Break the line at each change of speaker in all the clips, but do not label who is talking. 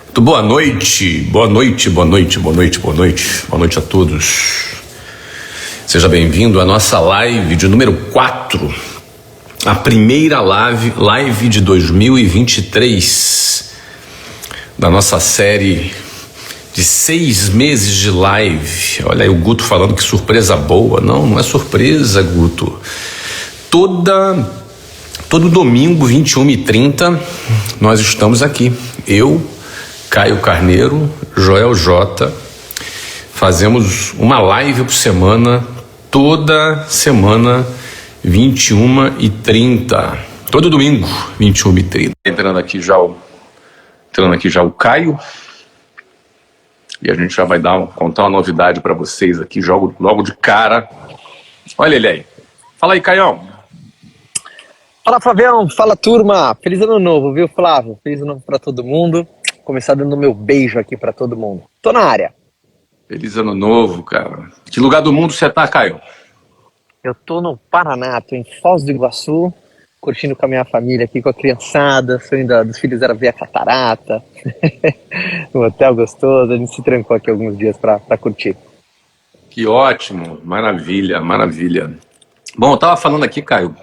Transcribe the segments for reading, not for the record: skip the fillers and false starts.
Muito boa noite, boa noite, boa noite, boa noite, boa noite, boa noite a todos. Seja bem-vindo à nossa live de número 4, a primeira live de 2023, da nossa série de 6 meses de live. Olha aí o Guto falando que surpresa boa. Não é surpresa, Guto. Todo domingo, 21h30, nós estamos aqui. Eu, Caio Carneiro, Joel J. Fazemos uma live por semana, toda semana, 21h30. Todo domingo, 21h30. Entrando aqui já o Caio. E a gente já vai contar uma novidade para vocês aqui, logo de cara. Olha ele aí. Fala aí, Caião.
Fala, Flavião. Fala, turma. Feliz ano novo, viu, Flávio? Feliz ano novo para todo mundo. Começar dando meu beijo aqui para todo mundo. Tô na área.
Feliz ano novo, cara. Que lugar do mundo você tá, Caio?
Eu tô no Paraná, tô em Foz do Iguaçu, curtindo com a minha família aqui, com a criançada. Sonho dos filhos era ver a catarata. Um hotel gostoso. A gente se trancou aqui alguns dias para curtir.
Que ótimo. Maravilha, maravilha. Bom, eu tava falando aqui, Caio.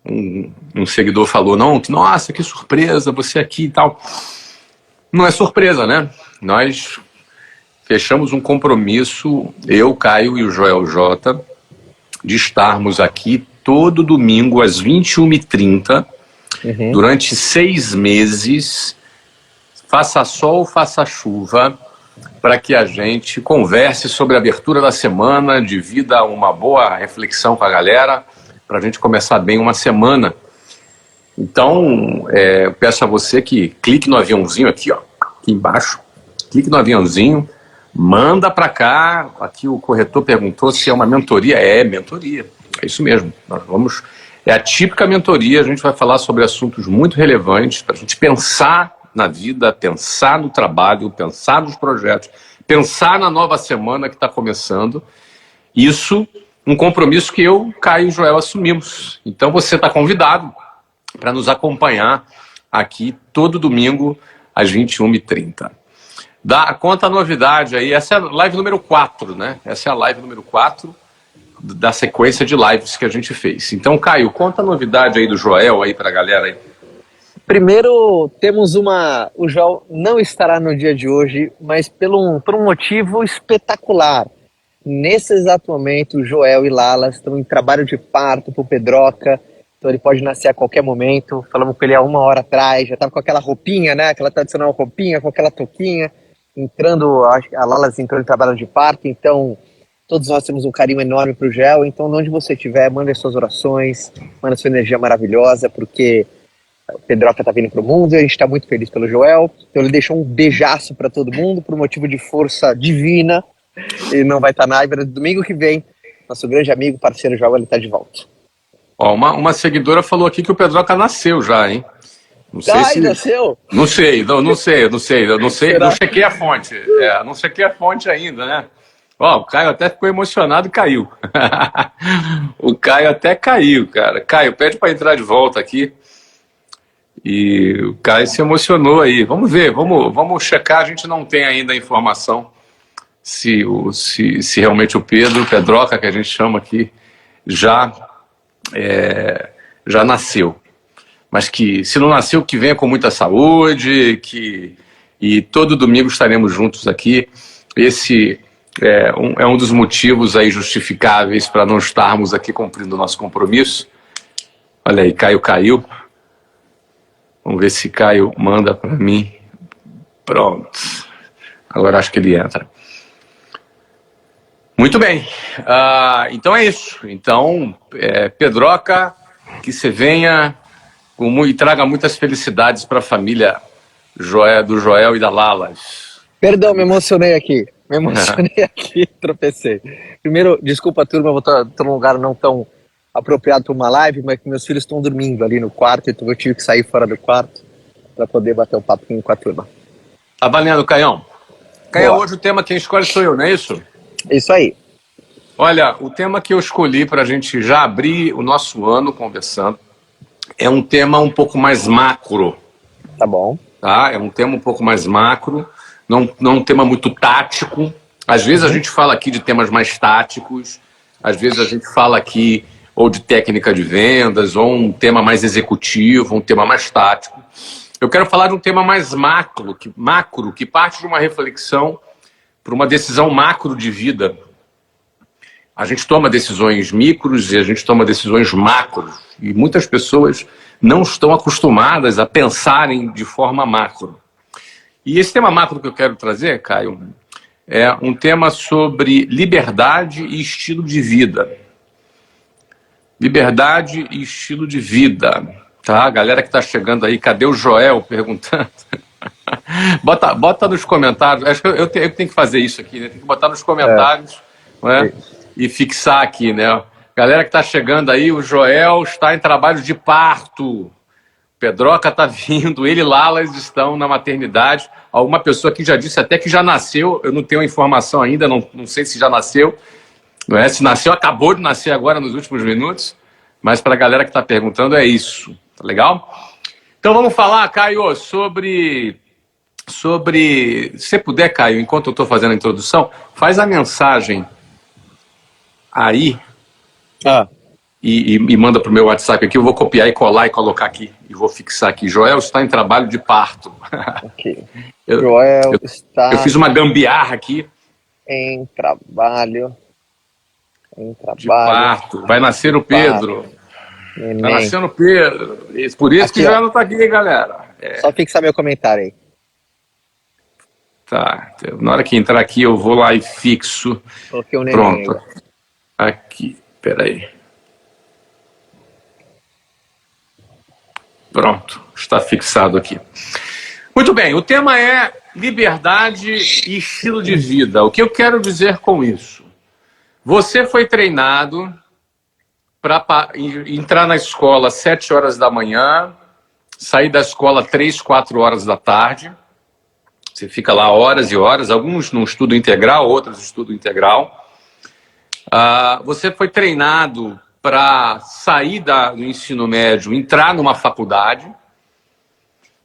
Um seguidor falou, nossa, que surpresa, você aqui e tal. Não é surpresa, né? Nós fechamos um compromisso, eu, Caio e o Joel J, de estarmos aqui todo domingo às 21h30, durante 6 meses, faça sol, faça chuva, para que a gente converse sobre a abertura da semana, divida uma boa reflexão com a galera, para a gente começar bem uma semana. Então, eu peço a você que clique no aviãozinho aqui embaixo, clique no aviãozinho, manda para cá. Aqui o corretor perguntou se é uma mentoria. É mentoria, é isso mesmo. É a típica mentoria, a gente vai falar sobre assuntos muito relevantes para a gente pensar na vida, pensar no trabalho, pensar nos projetos, pensar na nova semana que está começando. Isso, um compromisso que eu, Caio e Joel assumimos. Então você está convidado para nos acompanhar aqui todo domingo às 21h30. Conta a novidade aí. Essa é a live número 4, né? Essa é a live número 4 da sequência de lives que a gente fez. Então, Caio, conta a novidade aí do Joel aí para a galera aí.
Primeiro, temos o Joel não estará no dia de hoje, mas por um motivo espetacular. Nesse exato momento, o Joel e Lala estão em trabalho de parto pro Pedroca, então ele pode nascer a qualquer momento. Falamos com ele há 1 hora atrás, já estava com aquela roupinha, né? Aquela tradicional roupinha, com aquela touquinha, a Lala entrou em trabalho de parto, então todos nós temos um carinho enorme pro Joel. Então, onde você estiver, manda suas orações, manda sua energia maravilhosa, porque o Pedroca tá vindo pro mundo e a gente tá muito feliz pelo Joel. Então ele deixou um beijaço para todo mundo, por motivo de força divina. Ele não vai estar na live, domingo que vem, nosso grande amigo, parceiro Joel, ele tá de volta.
Ó, uma seguidora falou aqui que o Pedroca nasceu já, hein? Não sei se...
nasceu?
Não sei, não chequei a fonte. Não chequei a fonte ainda, né? Ó, o Caio até ficou emocionado e caiu. O Caio até caiu, cara. Caio, pede para entrar de volta aqui. E o Caio se emocionou aí. Vamos ver, vamos checar. A gente não tem ainda a informação se realmente o Pedroca, que a gente chama aqui, já nasceu. Mas que, se não nasceu, que venha com muita saúde, e todo domingo estaremos juntos aqui. Esse é um dos motivos aí justificáveis para não estarmos aqui cumprindo o nosso compromisso. Olha aí, Caio caiu. Vamos ver se Caio manda para mim. Pronto. Agora acho que ele entra. Muito bem. Então é isso. Então, Pedroca, que você venha e traga muitas felicidades para a família do Joel e da Lala.
Perdão, me emocionei aqui. Tropecei. Primeiro, desculpa, turma, eu tô num lugar não tão apropriado para uma live, mas que meus filhos estão dormindo ali no quarto, então eu tive que sair fora do quarto para poder bater um papo com a turma.
Tá valendo, Caião. Caião, hoje o tema quem escolhe sou eu, não é isso?
Isso aí.
Olha, o tema que eu escolhi para a gente já abrir o nosso ano conversando é um tema um pouco mais macro.
Tá bom.
Tá? É um tema um pouco mais macro, não um tema muito tático. Às vezes a gente fala aqui de temas mais táticos, às vezes a gente fala aqui ou de técnica de vendas, ou um tema mais executivo, um tema mais tático. Eu quero falar de um tema mais macro, que parte de uma reflexão para uma decisão macro de vida. A gente toma decisões micros e a gente toma decisões macros. E muitas pessoas não estão acostumadas a pensarem de forma macro. E esse tema macro que eu quero trazer, Caio, é um tema sobre liberdade e estilo de vida. Liberdade e estilo de vida. Tá? A galera que está chegando aí, cadê o Joel perguntando? Bota nos comentários. Acho que eu tenho que fazer isso aqui, né? Tem que botar nos comentários, né? E fixar aqui, né? Galera que está chegando aí, o Joel está em trabalho de parto. Pedroca está vindo, ele e Lalas estão na maternidade. Alguma pessoa aqui já disse até que já nasceu, eu não tenho a informação ainda, não sei se já nasceu. Não é? Se nasceu, acabou de nascer agora nos últimos minutos. Mas para a galera que está perguntando, é isso. Tá legal? Então vamos falar, Caio, sobre... Se você puder, Caio, enquanto eu estou fazendo a introdução, faz a mensagem aí e manda para o meu WhatsApp aqui. Eu vou copiar e colar e colocar aqui. E vou fixar aqui. Joel está em trabalho de parto.
Ok. Joel está...
Eu fiz uma gambiarra aqui.
Em trabalho
de parto. Vai nascer o Pedro.
Neném.
Vai nascendo o Pedro. Por isso aqui, que Joel não está aqui, galera.
Só fixar meu comentário aí.
Tá. Na hora que entrar aqui, eu vou lá e fixo.
Coloquei o neném.
Pronto. Aqui. Peraí. Pronto. Está fixado aqui. Muito bem. O tema é liberdade e estilo de vida. O que eu quero dizer com isso? Você foi treinado para entrar na escola às 7 horas da manhã, sair da escola 3, 4 horas da tarde. Você fica lá horas e horas, alguns no estudo integral, outros no estudo integral. Você foi treinado para sair do ensino médio, entrar numa faculdade.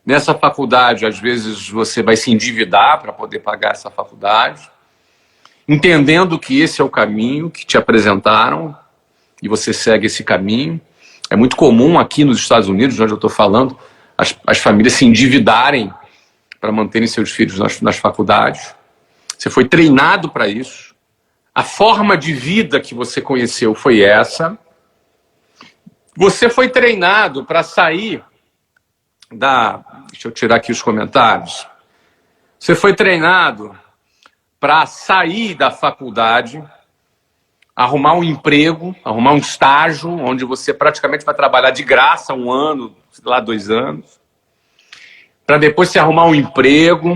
Nessa faculdade, às vezes, você vai se endividar para poder pagar essa faculdade, entendendo que esse é o caminho que te apresentaram e você segue esse caminho. É muito comum aqui nos Estados Unidos, onde eu estou falando, as famílias se endividarem para manterem seus filhos nas faculdades. Você foi treinado para isso. A forma de vida que você conheceu foi essa. Você foi treinado para sair Deixa eu tirar aqui os comentários. Você foi treinado para sair da faculdade, arrumar um emprego, arrumar um estágio, onde você praticamente vai trabalhar de graça 1 ano, sei lá, 2 anos, para depois você arrumar um emprego,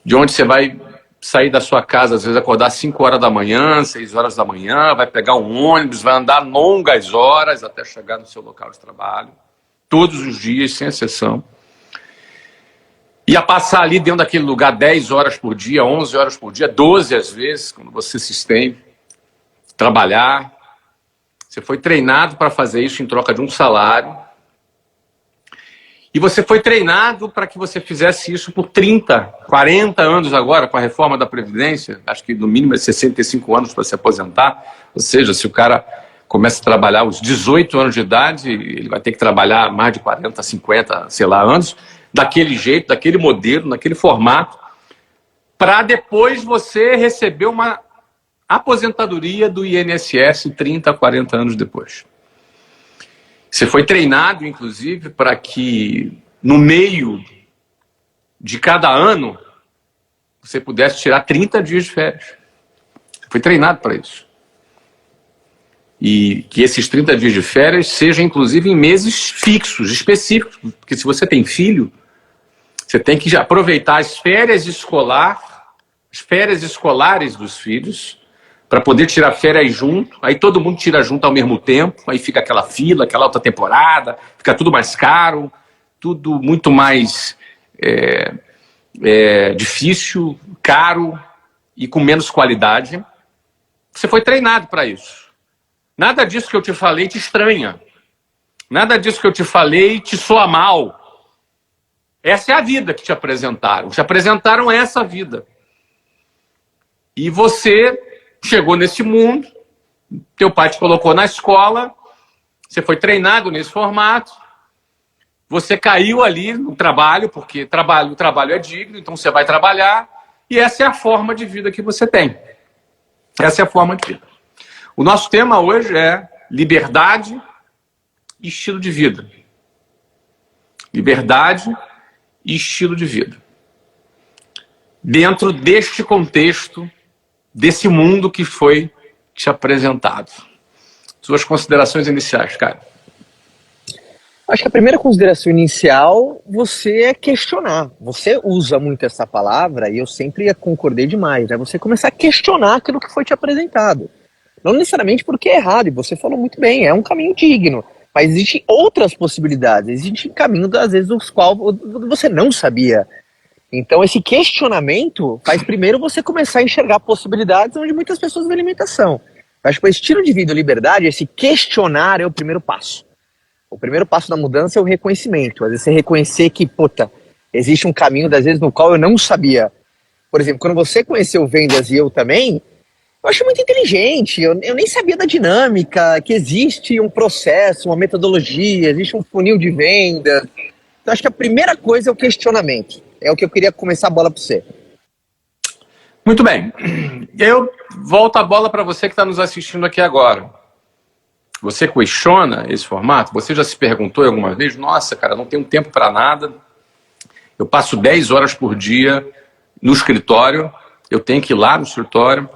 de onde você vai sair da sua casa, às vezes acordar às 5 horas da manhã, 6 horas da manhã, vai pegar um ônibus, vai andar longas horas até chegar no seu local de trabalho, todos os dias, sem exceção. Ia passar ali dentro daquele lugar 10 horas por dia, 11 horas por dia, 12 às vezes, quando você se estende, trabalhar. Você foi treinado para fazer isso em troca de um salário. E você foi treinado para que você fizesse isso por 30, 40 anos agora, com a reforma da Previdência. Acho que no mínimo é 65 anos para se aposentar. Ou seja, se o cara começa a trabalhar aos 18 anos de idade, ele vai ter que trabalhar mais de 40, 50, sei lá, anos, daquele jeito, daquele modelo, naquele formato, para depois você receber uma aposentadoria do INSS 30, 40 anos depois. Você foi treinado, inclusive, para que no meio de cada ano você pudesse tirar 30 dias de férias. Você foi treinado para isso. E que esses 30 dias de férias sejam, inclusive, em meses fixos, específicos. Porque se você tem filho, você tem que aproveitar as férias escolares dos filhos, para poder tirar férias junto, aí todo mundo tira junto ao mesmo tempo, aí fica aquela fila, aquela outra temporada, fica tudo mais caro, tudo muito mais difícil, caro e com menos qualidade. Você foi treinado para isso. Nada disso que eu te falei te estranha. Nada disso que eu te falei te soa mal. Essa é a vida que te apresentaram. Te apresentaram essa vida. E você chegou nesse mundo, teu pai te colocou na escola, você foi treinado nesse formato, você caiu ali no trabalho, porque o trabalho é digno, então você vai trabalhar, e essa é a forma de vida que você tem. Essa é a forma de vida. O nosso tema hoje é liberdade e estilo de vida. Liberdade e estilo de vida. Dentro deste contexto, desse mundo que foi te apresentado. Suas considerações iniciais, cara.
Acho que a primeira consideração inicial, você é questionar. Você usa muito essa palavra e eu sempre concordei demais, né? Você começar a questionar aquilo que foi te apresentado. Não necessariamente porque é errado, e você falou muito bem, é um caminho digno. Mas existem outras possibilidades, existem caminhos, às vezes, dos quais você não sabia. Então, esse questionamento faz primeiro você começar a enxergar possibilidades onde muitas pessoas vêem limitação. Eu acho que o estilo de vida e liberdade, esse questionar é o primeiro passo. O primeiro passo da mudança é o reconhecimento. Às vezes você reconhecer que, existe um caminho, às vezes, no qual eu não sabia. Por exemplo, quando você conheceu vendas e eu também, eu acho muito inteligente. Eu nem sabia da dinâmica, que existe um processo, uma metodologia, existe um funil de venda. Então, acho que a primeira coisa é o questionamento. É o que eu queria começar a bola para você.
Muito bem. Eu volto a bola para você que está nos assistindo aqui agora. Você questiona esse formato? Você já se perguntou alguma vez? Nossa, cara, não tenho tempo para nada. Eu passo 10 horas por dia no escritório. Eu tenho que ir lá no escritório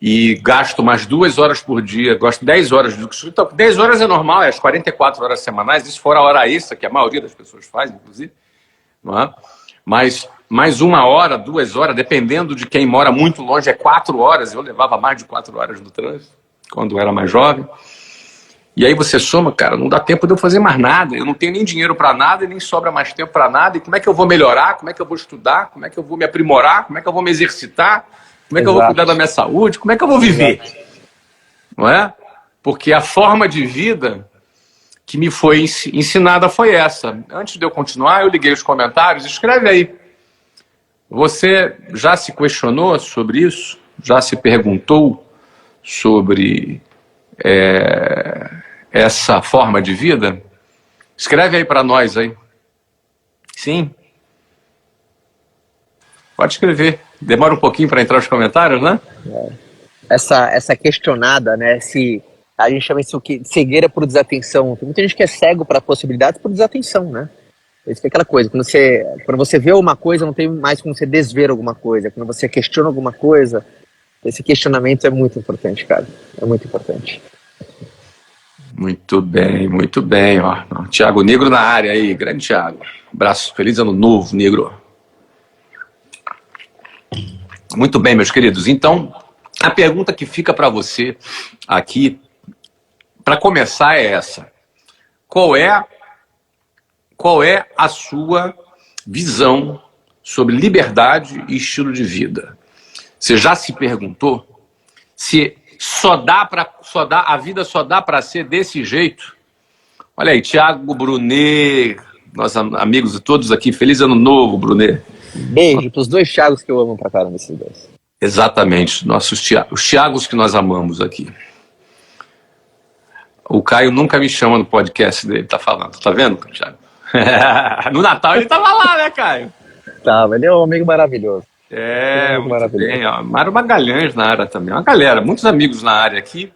e gasto mais 2 horas por dia. Gosto 10 horas do escritório. 10 horas é normal, é as 44 horas semanais. Isso fora a hora extra, que a maioria das pessoas faz, inclusive. Não é? Mas mais 1 hora, 2 horas, dependendo de quem mora muito longe, é 4 horas. Eu levava mais de 4 horas no trânsito, quando eu era mais jovem. E aí você soma, cara, não dá tempo de eu fazer mais nada. Eu não tenho nem dinheiro para nada e nem sobra mais tempo para nada. E como é que eu vou melhorar? Como é que eu vou estudar? Como é que eu vou me aprimorar? Como é que eu vou me exercitar? Como é que eu vou cuidar da minha saúde? Como é que eu vou viver? Não é? Porque a forma de vida que me foi ensinada foi essa. Antes de eu continuar, eu liguei os comentários. Escreve aí. Você já se questionou sobre isso? Já se perguntou sobre essa forma de vida? Escreve aí para nós aí. Sim? Pode escrever. Demora um pouquinho para entrar os comentários, né?
Essa questionada, né? A gente chama isso de cegueira por desatenção. Tem muita gente que é cego para possibilidades por desatenção, né? Isso que é aquela coisa. Quando você vê uma coisa, não tem mais como você desver alguma coisa. Quando você questiona alguma coisa, esse questionamento é muito importante, cara. É muito importante.
Muito bem, muito bem. Ó. Tiago Negro na área aí, grande Tiago. Abraço, feliz ano novo, Negro. Muito bem, meus queridos. Então, a pergunta que fica para você aqui, para começar, é essa. Qual é a sua visão sobre liberdade e estilo de vida? Você já se perguntou se a vida só dá para ser desse jeito? Olha aí, Tiago Brunet, nossos amigos todos aqui, feliz ano novo, Brunet.
Beijo para os 2 Thiagos que eu amo pra caramba, esses 2.
Exatamente, os Thiagos que nós amamos aqui. O Caio nunca me chama no podcast dele, tá falando, tá vendo, Thiago? No Natal ele tava lá, né, Caio?
Tava, ele é um amigo maravilhoso.
Muito maravilhoso. Bem, ó. Mário Magalhães na área também, uma galera, muitos amigos na área aqui,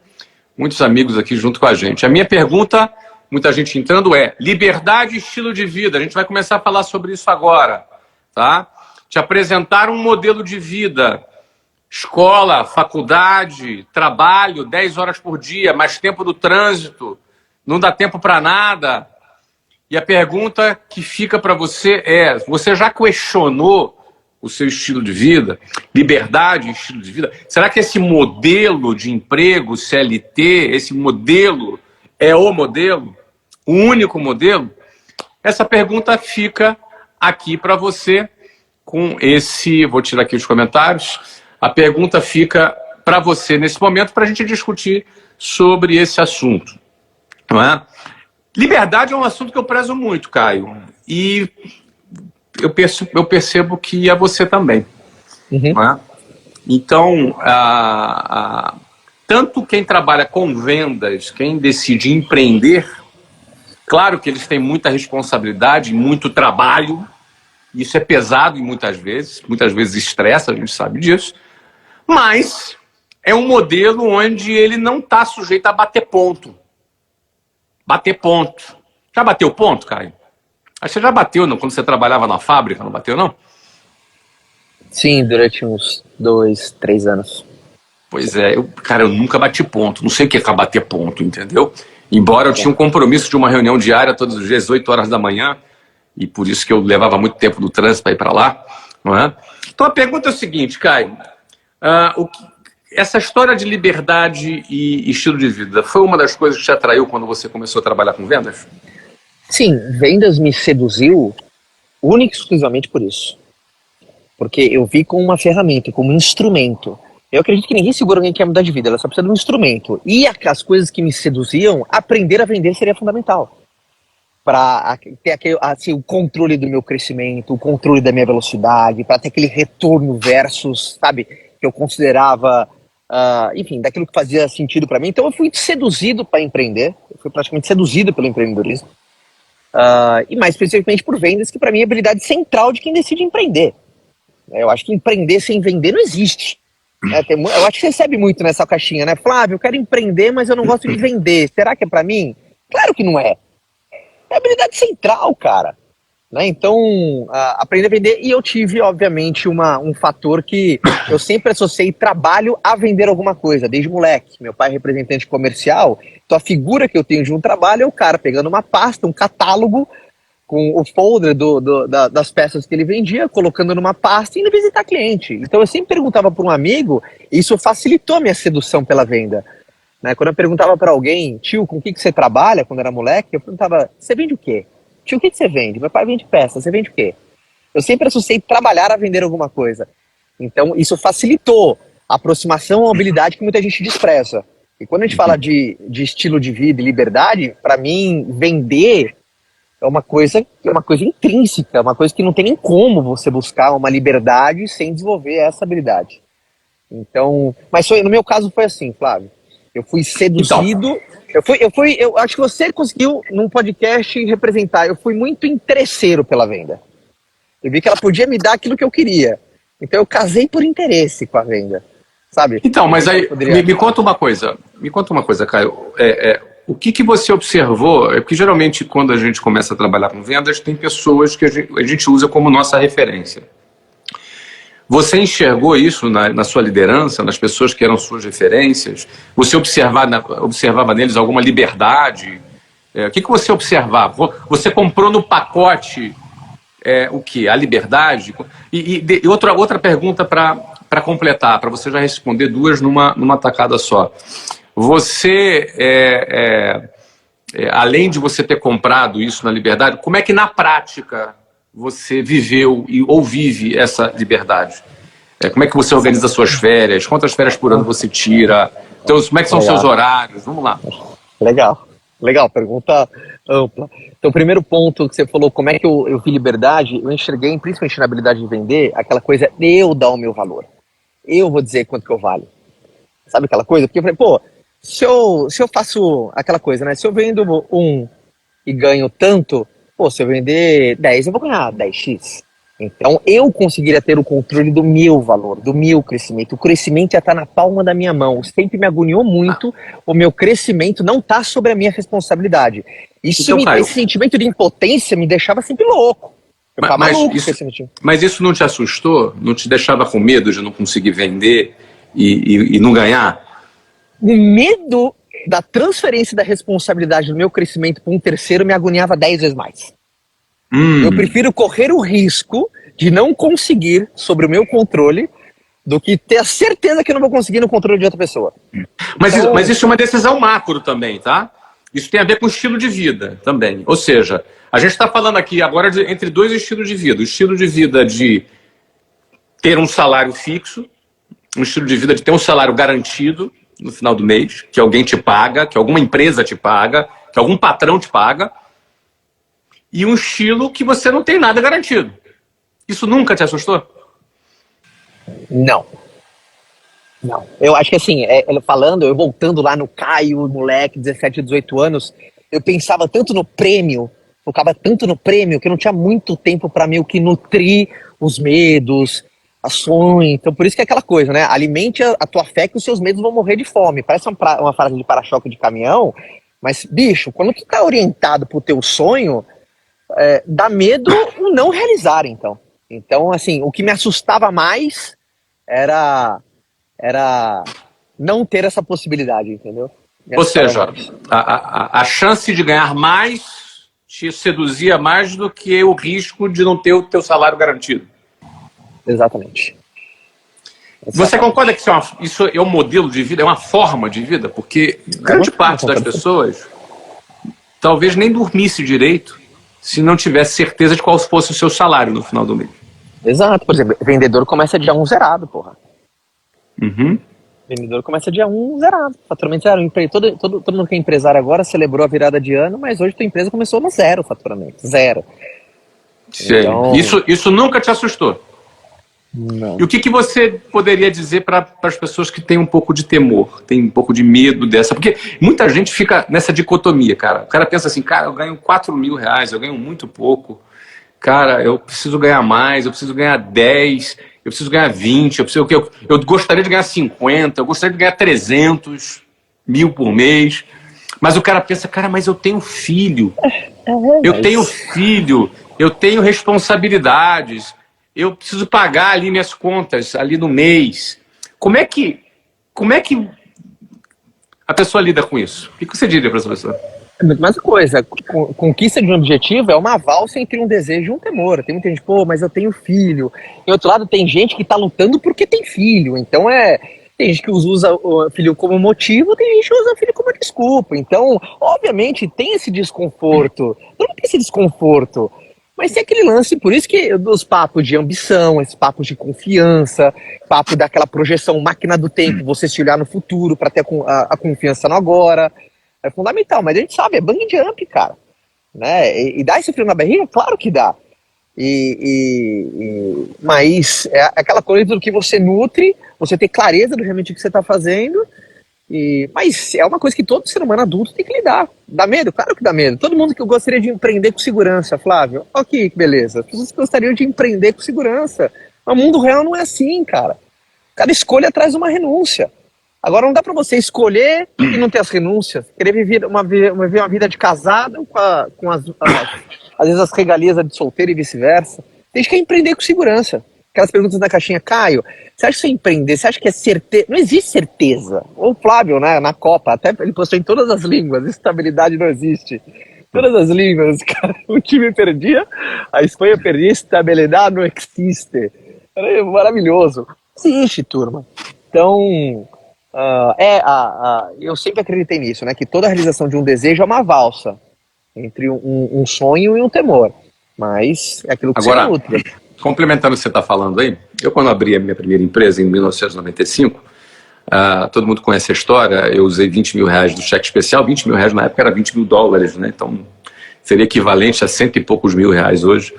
muitos amigos aqui junto com a gente. A minha pergunta, muita gente entrando, é liberdade e estilo de vida. A gente vai começar a falar sobre isso agora, tá? Te apresentar um modelo de vida, escola, faculdade, trabalho, 10 horas por dia, mais tempo do trânsito, não dá tempo para nada. E a pergunta que fica para você é, você já questionou o seu estilo de vida, liberdade e estilo de vida? Será que esse modelo de emprego, CLT, esse modelo é o modelo? O único modelo? Essa pergunta fica aqui para você com esse... Vou tirar aqui os comentários. A pergunta fica para você nesse momento para a gente discutir sobre esse assunto. Não é? Liberdade é um assunto que eu prezo muito, Caio. E eu percebo que é você também. Não é? Então, tanto quem trabalha com vendas, quem decide empreender, claro que eles têm muita responsabilidade, muito trabalho, isso é pesado muitas vezes estressa, a gente sabe disso, mas é um modelo onde ele não está sujeito a bater ponto. Bater ponto. Já bateu ponto, Caio? Acho que você já bateu, não? Quando você trabalhava na fábrica, não bateu, não?
Sim, durante uns 2, 3 anos.
Pois é, eu nunca bati ponto. Não sei o que é bater ponto, entendeu? Embora eu tinha um compromisso de uma reunião diária todos os dias, 8 horas da manhã, e por isso que eu levava muito tempo no trânsito para ir para lá, não é? Então a pergunta é o seguinte, Caio. Essa história de liberdade e estilo de vida foi uma das coisas que te atraiu quando você começou a trabalhar com vendas?
Sim, vendas me seduziu única e exclusivamente por isso. Porque eu vi como uma ferramenta, como um instrumento. Eu acredito que ninguém segura alguém que quer mudar de vida, ela só precisa de um instrumento. E as coisas que me seduziam, aprender a vender seria fundamental. Para ter aquele, assim, o controle do meu crescimento, o controle da minha velocidade, para ter aquele retorno versus, sabe, que eu considerava, enfim, daquilo que fazia sentido para mim. Então eu fui seduzido para empreender, eu fui praticamente seduzido pelo empreendedorismo. E mais especificamente por vendas, que para mim é a habilidade central de quem decide empreender. Eu acho que empreender sem vender não existe. Eu acho que você recebe muito nessa caixinha, né? Flávio, eu quero empreender, mas eu não gosto de vender. Será que é para mim? Claro que não é. É a habilidade central, cara. Né? Então, aprender a vender. E eu tive, obviamente, um fator que eu sempre associei trabalho a vender alguma coisa, desde moleque. Meu pai é representante comercial, então a figura que eu tenho de um trabalho é o cara pegando uma pasta, um catálogo, com o folder das peças que ele vendia, colocando numa pasta e indo visitar cliente. Então eu sempre perguntava para um amigo, e isso facilitou a minha sedução pela venda. Né? Quando eu perguntava para alguém, tio, com o que você trabalha, quando era moleque, eu perguntava, você vende o quê? Tio, o que você vende? Meu pai vende peça, você vende o quê? Eu sempre associei trabalhar a vender alguma coisa. Então isso facilitou a aproximação à habilidade que muita gente despreza. E quando a gente fala de estilo de vida e liberdade, para mim, vender é uma coisa intrínseca, uma coisa que não tem nem como você buscar uma liberdade sem desenvolver essa habilidade. Então, mas no meu caso foi assim, Flávio. Eu fui seduzido. Então, eu acho que você conseguiu num podcast representar. Eu fui muito interesseiro pela venda. Eu vi que ela podia me dar aquilo que eu queria. Então eu casei por interesse com a venda, sabe?
Então, mas aí me conta uma coisa. Me conta uma coisa, Caio. O que você observou? É porque geralmente quando a gente começa a trabalhar com vendas, tem pessoas que a gente usa como nossa referência. Você enxergou isso na sua liderança, nas pessoas que eram suas referências? Você observava neles alguma liberdade? O que você observava? Você comprou no pacote o quê? A liberdade? E outra pergunta para completar, para você já responder duas numa tacada só. Você, além de você ter comprado isso na liberdade, como é que na prática você viveu ou vive essa liberdade? Como é que você organiza suas férias? Quantas férias por ano você tira? Então, como é que são os seus horários? Vamos lá.
Legal, pergunta ampla. Então, o primeiro ponto que você falou, como é que eu vi liberdade, eu enxerguei, principalmente na habilidade de vender, aquela coisa de eu dar o meu valor. Eu vou dizer quanto que eu valho. Sabe aquela coisa? Porque eu falei, pô, se eu faço aquela coisa, né? Se eu vendo e ganho tanto, pô, se eu vender 10, eu vou ganhar 10x. Então, eu conseguiria ter o controle do meu valor, do meu crescimento. O crescimento já está na palma da minha mão. Sempre me agoniou muito o meu crescimento não tá sobre a minha responsabilidade. Esse sentimento de impotência me deixava sempre louco. Eu ficava maluco com esse sentimento.
Mas isso não te assustou? Não te deixava com medo de não conseguir vender e não ganhar?
O medo da transferência da responsabilidade do meu crescimento para um terceiro me agoniava 10 vezes mais. Eu prefiro correr o risco de não conseguir sobre o meu controle do que ter a certeza que eu não vou conseguir no controle de outra pessoa.
Mas isso é uma decisão macro também, tá? Isso tem a ver com estilo de vida também. Ou seja, a gente está falando aqui agora entre dois estilos de vida. O estilo de vida de ter um salário fixo, um estilo de vida de ter um salário garantido no final do mês, que alguém te paga, que alguma empresa te paga, que que algum patrão te paga, e um estilo que você não tem nada garantido. Isso nunca te assustou?
Não. Não. Eu acho que assim, eu voltando lá no Caio, moleque, 17, 18 anos, eu pensava tanto no prêmio, focava tanto no prêmio, que eu não tinha muito tempo para meio que nutrir os medos, ações. Então, por isso que é aquela coisa, né? Alimente a tua fé que os seus medos vão morrer de fome. Parece uma frase de para-choque de caminhão, mas, bicho, quando tu tá orientado pro teu sonho, dá medo o não realizar, então. Então, assim, o que me assustava mais era não ter essa possibilidade, entendeu?
Ou seja, a chance de ganhar mais te seduzia mais do que o risco de não ter o teu salário garantido.
Exatamente.
Você concorda que isso é um modelo de vida, é uma forma de vida? Porque grande parte das pessoas talvez nem dormisse direito se não tivesse certeza de qual fosse o seu salário no final do mês.
Exato. Por exemplo, vendedor começa dia 1 zerado, porra.
Uhum.
Vendedor começa dia 1 zerado. Faturamento zero. Todo mundo que é empresário agora celebrou a virada de ano, mas hoje tua empresa começou no zero faturamento. Zero.
Então... Isso nunca te assustou?
Não.
E o que você poderia dizer para as pessoas que têm um pouco de temor, têm um pouco de medo dessa? Porque muita gente fica nessa dicotomia, cara. O cara pensa assim, cara, eu ganho 4 mil reais, eu ganho muito pouco. Cara, eu preciso ganhar mais, eu preciso ganhar 10, eu preciso ganhar 20, eu gostaria de ganhar 50, eu gostaria de ganhar 300 mil por mês. Mas o cara pensa, cara, mas eu tenho filho, eu tenho responsabilidades, eu preciso pagar ali minhas contas ali no mês. Como é que a pessoa lida com isso? O que você diria para essa pessoa?
É muito mais coisa. Conquista de um objetivo é uma valsa entre um desejo e um temor. Tem muita gente, mas eu tenho filho. Em outro lado, tem gente que tá lutando porque tem filho. Então tem gente que usa o filho como motivo, tem gente que usa o filho como desculpa. Então, obviamente, tem esse desconforto. Não tem esse desconforto. Mas tem aquele lance, por isso que os papos de ambição, esses papos de confiança, papo daquela projeção máquina do tempo, você se olhar no futuro para ter a confiança no agora. É fundamental, mas a gente sabe, é bang jump, cara. Né? E dá esse frio na barriga? Claro que dá. Mas é aquela coisa do que você nutre, você ter clareza do realmente que você está fazendo. Mas é uma coisa que todo ser humano adulto tem que lidar. Dá medo? Claro que dá medo. Todo mundo que eu gostaria de empreender com segurança, Flávio. Ok, que beleza. As pessoas gostariam de empreender com segurança. Mas o mundo real não é assim, cara. Cada escolha traz uma renúncia. Agora não dá pra você escolher e não ter as renúncias. Querer viver uma vida de casado com às vezes as regalias de solteiro e vice-versa. Tem gente que quer empreender com segurança. Aquelas perguntas na caixinha, Caio, você acha que você empreender, você acha que é certeza? Não existe certeza. O Flávio, né, na Copa, até ele postou em todas as línguas, estabilidade não existe. Todas as línguas, cara, o time perdia, a Espanha perdia, estabilidade não existe. Era maravilhoso. Existe, turma. Então... eu sempre acreditei nisso, né? Que toda realização de um desejo é uma valsa entre um sonho e um temor. Mas é aquilo que você nutre.
Complementando o que você está falando aí, eu quando abri a minha primeira empresa em 1995, todo mundo conhece a história, eu usei 20 mil reais do cheque especial, 20 mil reais na época era 20 mil dólares, né? Então seria equivalente a 100 e poucos mil reais hoje,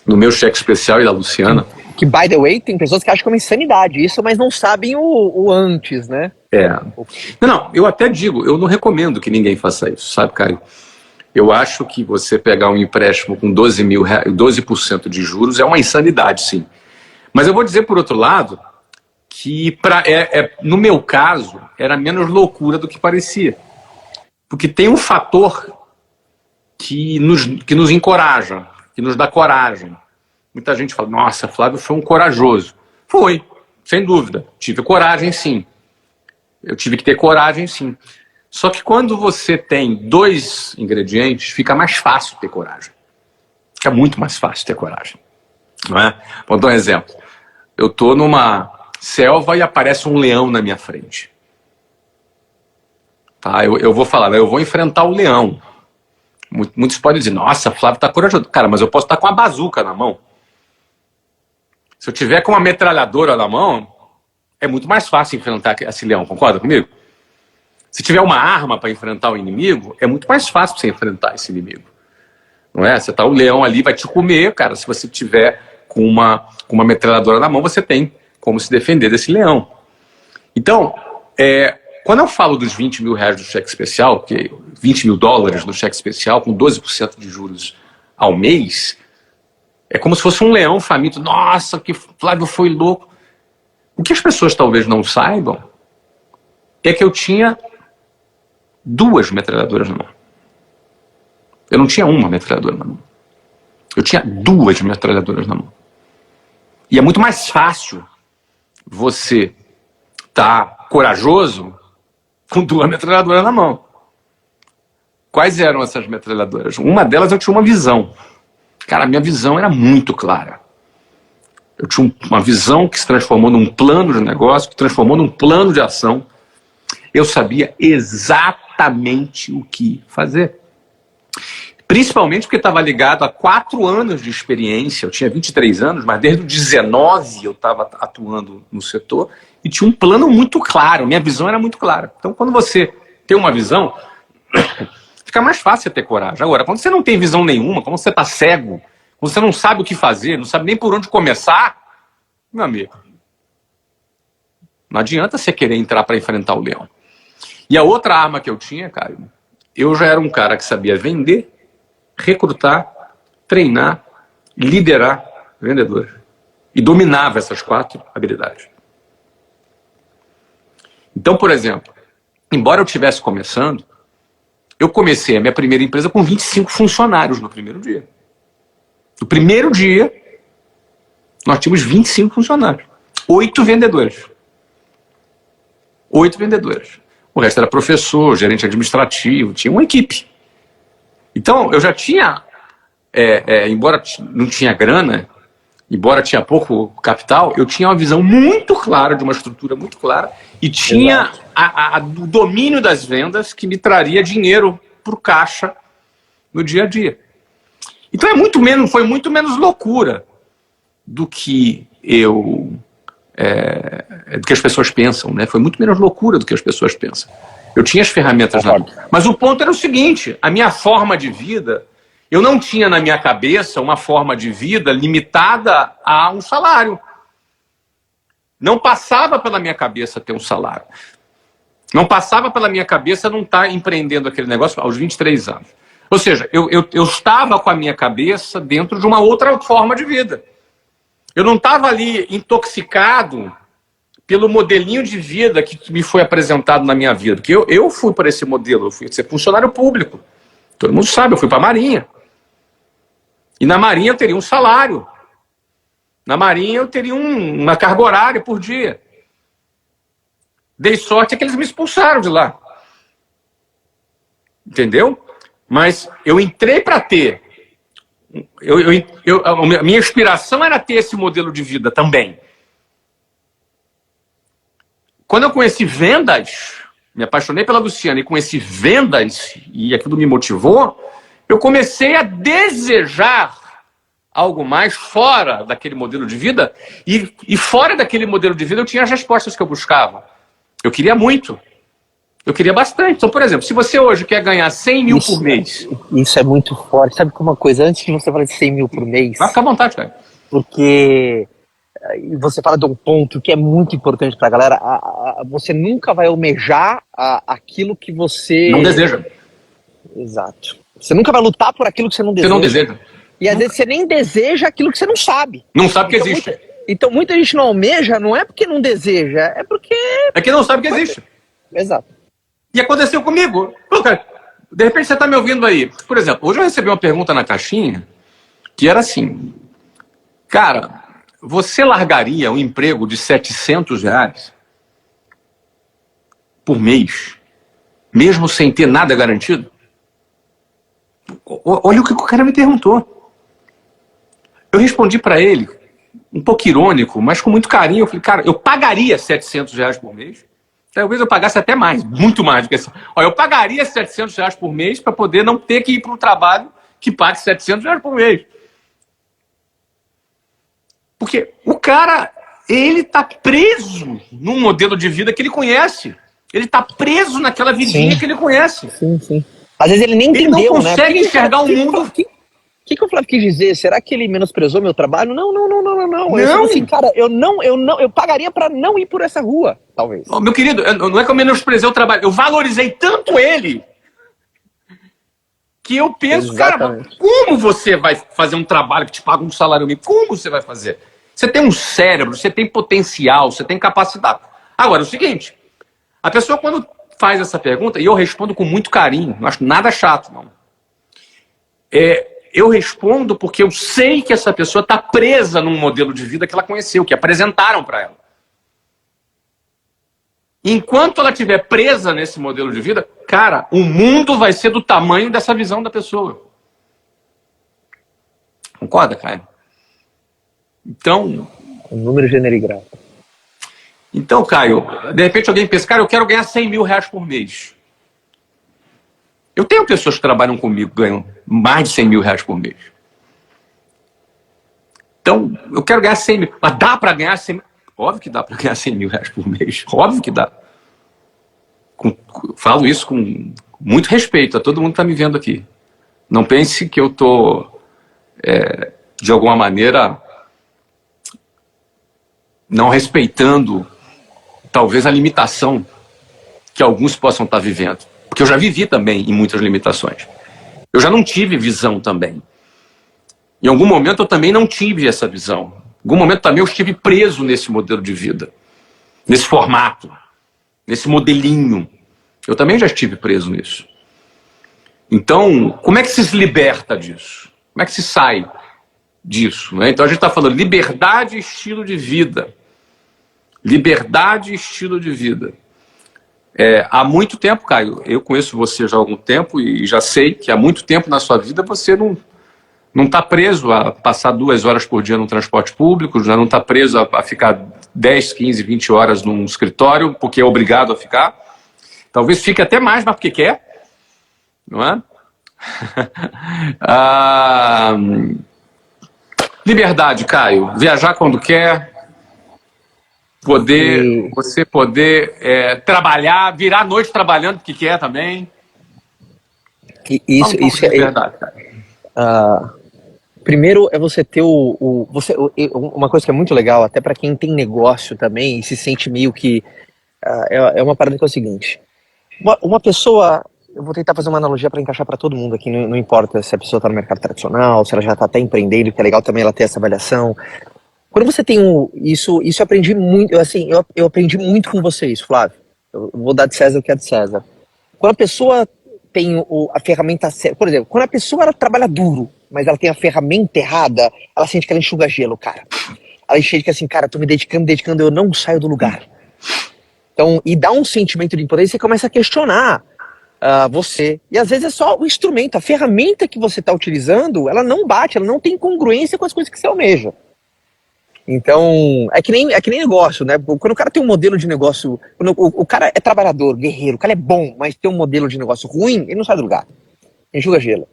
no meu cheque especial e da Luciana.
Que, by the way, tem pessoas que acham que é uma insanidade isso, mas não sabem o antes, né?
Não, eu até digo, eu não recomendo que ninguém faça isso, sabe, Caio? Eu acho que você pegar um empréstimo com 12% de juros é uma insanidade, sim. Mas eu vou dizer, por outro lado, que no meu caso, era menos loucura do que parecia. Porque tem um fator que nos encoraja, que nos dá coragem. Muita gente fala, nossa, Flávio foi um corajoso. Foi, sem dúvida. Tive coragem, sim. Eu tive que ter coragem, sim. Só que quando você tem 2 ingredientes, fica mais fácil ter coragem. Fica muito mais fácil ter coragem. Não é? Vou dar um exemplo. Eu estou numa selva e aparece um leão na minha frente. Tá? Eu vou falar, eu vou enfrentar o leão. Muitos podem dizer, nossa, Flávio está corajoso. Cara, mas eu posso estar com a bazuca na mão. Se eu tiver com uma metralhadora na mão, é muito mais fácil enfrentar esse leão, concorda comigo? Se tiver uma arma para enfrentar o inimigo, é muito mais fácil você enfrentar esse inimigo. Não é? O leão ali vai te comer, cara, se você tiver com uma metralhadora na mão, você tem como se defender desse leão. Então, quando eu falo dos 20 mil reais do cheque especial, que 20 mil dólares do cheque especial, com 12% de juros ao mês, é como se fosse um leão faminto. Nossa, que Flávio foi louco. O que as pessoas talvez não saibam é que eu tinha 2 metralhadoras na mão. Eu não tinha uma metralhadora na mão. Eu tinha 2 metralhadoras na mão. E é muito mais fácil você estar corajoso com 2 metralhadoras na mão. Quais eram essas metralhadoras? Uma delas eu tinha uma visão. Cara, a minha visão era muito clara. Eu tinha uma visão que se transformou num plano de negócio, que transformou num plano de ação. Eu sabia exatamente o que fazer. Principalmente porque estava ligado a 4 anos de experiência. Eu tinha 23 anos, mas desde os 19 eu estava atuando no setor e tinha um plano muito claro. Minha visão era muito clara. Então, quando você tem uma visão, fica mais fácil ter coragem. Agora, quando você não tem visão nenhuma, quando você está cego, quando você não sabe o que fazer, não sabe nem por onde começar, meu amigo, não adianta você querer entrar para enfrentar o leão. E a outra arma que eu tinha, Caio, eu já era um cara que sabia vender, recrutar, treinar, liderar vendedores. E dominava essas 4 habilidades. Então, por exemplo, embora eu estivesse começando, eu comecei a minha primeira empresa com 25 funcionários no primeiro dia. No primeiro dia, nós tínhamos 25 funcionários. 8 vendedores. 8 vendedores. O resto era professor, gerente administrativo, tinha uma equipe. Então, eu já tinha, embora não tinha grana, embora tinha pouco capital, eu tinha uma visão muito clara, de uma estrutura muito clara, e tinha o domínio das vendas que me traria dinheiro para o caixa no dia a dia. Então foi muito menos loucura do que do que as pessoas pensam, né? Foi muito menos loucura do que as pessoas pensam. Eu tinha as ferramentas na mão. Mas o ponto era o seguinte, a minha forma de vida, eu não tinha na minha cabeça uma forma de vida limitada a um salário. Não passava pela minha cabeça ter um salário. Não passava pela minha cabeça não estar empreendendo aquele negócio aos 23 anos. Ou seja, eu estava com a minha cabeça dentro de uma outra forma de vida. Eu não estava ali intoxicado pelo modelinho de vida que me foi apresentado na minha vida. Porque eu fui para esse modelo, eu fui ser funcionário público. Todo mundo sabe, eu fui para a Marinha. E na Marinha eu teria um salário. Na Marinha eu teria uma carga horária por dia. Dei sorte que eles me expulsaram de lá. Entendeu? Mas eu entrei para ter. A minha inspiração era ter esse modelo de vida também. Quando eu conheci vendas, me apaixonei pela Luciana e conheci vendas, e aquilo me motivou, eu comecei a desejar algo mais fora daquele modelo de vida, e fora daquele modelo de vida eu tinha as respostas que eu buscava. Eu queria muito. Eu queria bastante. Então, por exemplo, se você hoje quer ganhar 100 mil por mês...
Isso é muito forte. Sabe uma coisa? Antes de você falar de 100 mil por mês...
Vai ficar à vontade, cara.
Porque você fala de um ponto que é muito importante para a galera. Você nunca vai almejar aquilo que você...
Não deseja.
Exato. Você nunca vai lutar por aquilo que você não deseja.
Você não deseja.
E às vezes você nem deseja aquilo que você não sabe.
Não sabe que existe.
Então muita gente não almeja, não é porque não deseja, é porque...
É que não sabe que existe.
Exato.
E aconteceu comigo. Pô, cara, de repente você está me ouvindo aí. Por exemplo, hoje eu recebi uma pergunta na caixinha que era assim: cara, você largaria um emprego de 700 reais por mês, mesmo sem ter nada garantido? Olha o que o cara me perguntou. Eu respondi para ele, um pouco irônico, mas com muito carinho. Eu falei, cara, eu pagaria 700 reais por mês. Talvez eu pagasse até mais, muito mais do que assim. Olha, eu pagaria 700 reais por mês para poder não ter que ir para um trabalho que pague 700 reais por mês. Porque o cara, ele está preso num modelo de vida que ele conhece. Ele está preso naquela vidinha que ele conhece.
Sim, sim. Às vezes ele nem entendeu,
ele não consegue enxergar o mundo.
que o Flávio quis dizer? Será que ele menosprezou meu trabalho? Não.
Não.
Eu falei assim, cara, eu pagaria pra não ir por essa rua, talvez.
Meu querido, não é que eu menosprezei o trabalho, eu valorizei tanto ele que eu penso, cara, como você vai fazer um trabalho que te paga um salário mínimo? Como você vai fazer? Você tem um cérebro, você tem potencial, você tem capacidade. Agora, é o seguinte, a pessoa quando faz essa pergunta, e eu respondo com muito carinho, não acho nada chato, não. Eu respondo porque eu sei que essa pessoa está presa num modelo de vida que ela conheceu, que apresentaram para ela. Enquanto ela estiver presa nesse modelo de vida, cara, o mundo vai ser do tamanho dessa visão da pessoa. Concorda, Caio? Então...
Um número gênero e grau.
Então, Caio, de repente alguém pensa, cara, eu quero ganhar 100 mil reais por mês. Eu tenho pessoas que trabalham comigo que ganham mais de 100 mil reais por mês. Então, eu quero ganhar 100 mil. Mas dá para ganhar 100 mil? Óbvio que dá para ganhar 100 mil reais por mês. Óbvio que dá. Falo isso com muito respeito a todo mundo que está me vendo aqui. Não pense que eu estou, de alguma maneira, não respeitando, talvez, a limitação que alguns possam estar vivendo. Porque eu já vivi também em muitas limitações. Eu já não tive visão também. Em algum momento eu também não tive essa visão. Em algum momento também eu estive preso nesse modelo de vida. Nesse formato. Nesse modelinho. Eu também já estive preso nisso. Então, como é que se liberta disso? Como é que se sai disso? Né? Então a gente está falando liberdade e estilo de vida. Liberdade e estilo de vida. Há muito tempo, Caio, eu conheço você já há algum tempo e já sei que há muito tempo na sua vida você não está preso a passar 2 horas por dia no transporte público, já não está preso a ficar 10, 15, 20 horas num escritório, porque é obrigado a ficar. Talvez fique até mais, mas porque quer, não é? Liberdade, Caio. Viajar quando quer, você poder trabalhar, virar a noite trabalhando porque quer também.
Isso é
liberdade,
Caio. Primeiro é você ter uma coisa que é muito legal, até para quem tem negócio também e se sente meio que... é uma parada que é o seguinte. Uma pessoa... Eu vou tentar fazer uma analogia para encaixar para todo mundo aqui, não importa se a pessoa está no mercado tradicional, se ela já está até empreendendo, que é legal também ela ter essa avaliação. Quando você tem isso eu aprendi muito, eu aprendi muito com você isso, Flávio. Eu vou dar de César o que é de César. Quando a pessoa tem a ferramenta certa, por exemplo, quando a pessoa ela trabalha duro, mas ela tem a ferramenta errada, ela sente que ela enxuga gelo, cara. Ela sente que assim, cara, tô me dedicando, eu não saio do lugar. Então, e dá um sentimento de impotência, você começa a questionar você. E às vezes é só o instrumento, a ferramenta que você está utilizando, ela não bate, ela não tem congruência com as coisas que você almeja. Então, é que nem negócio, né? Quando o cara tem um modelo de negócio, quando o cara é trabalhador, guerreiro, o cara é bom, mas tem um modelo de negócio ruim, ele não sai do lugar. Enxuga gelo.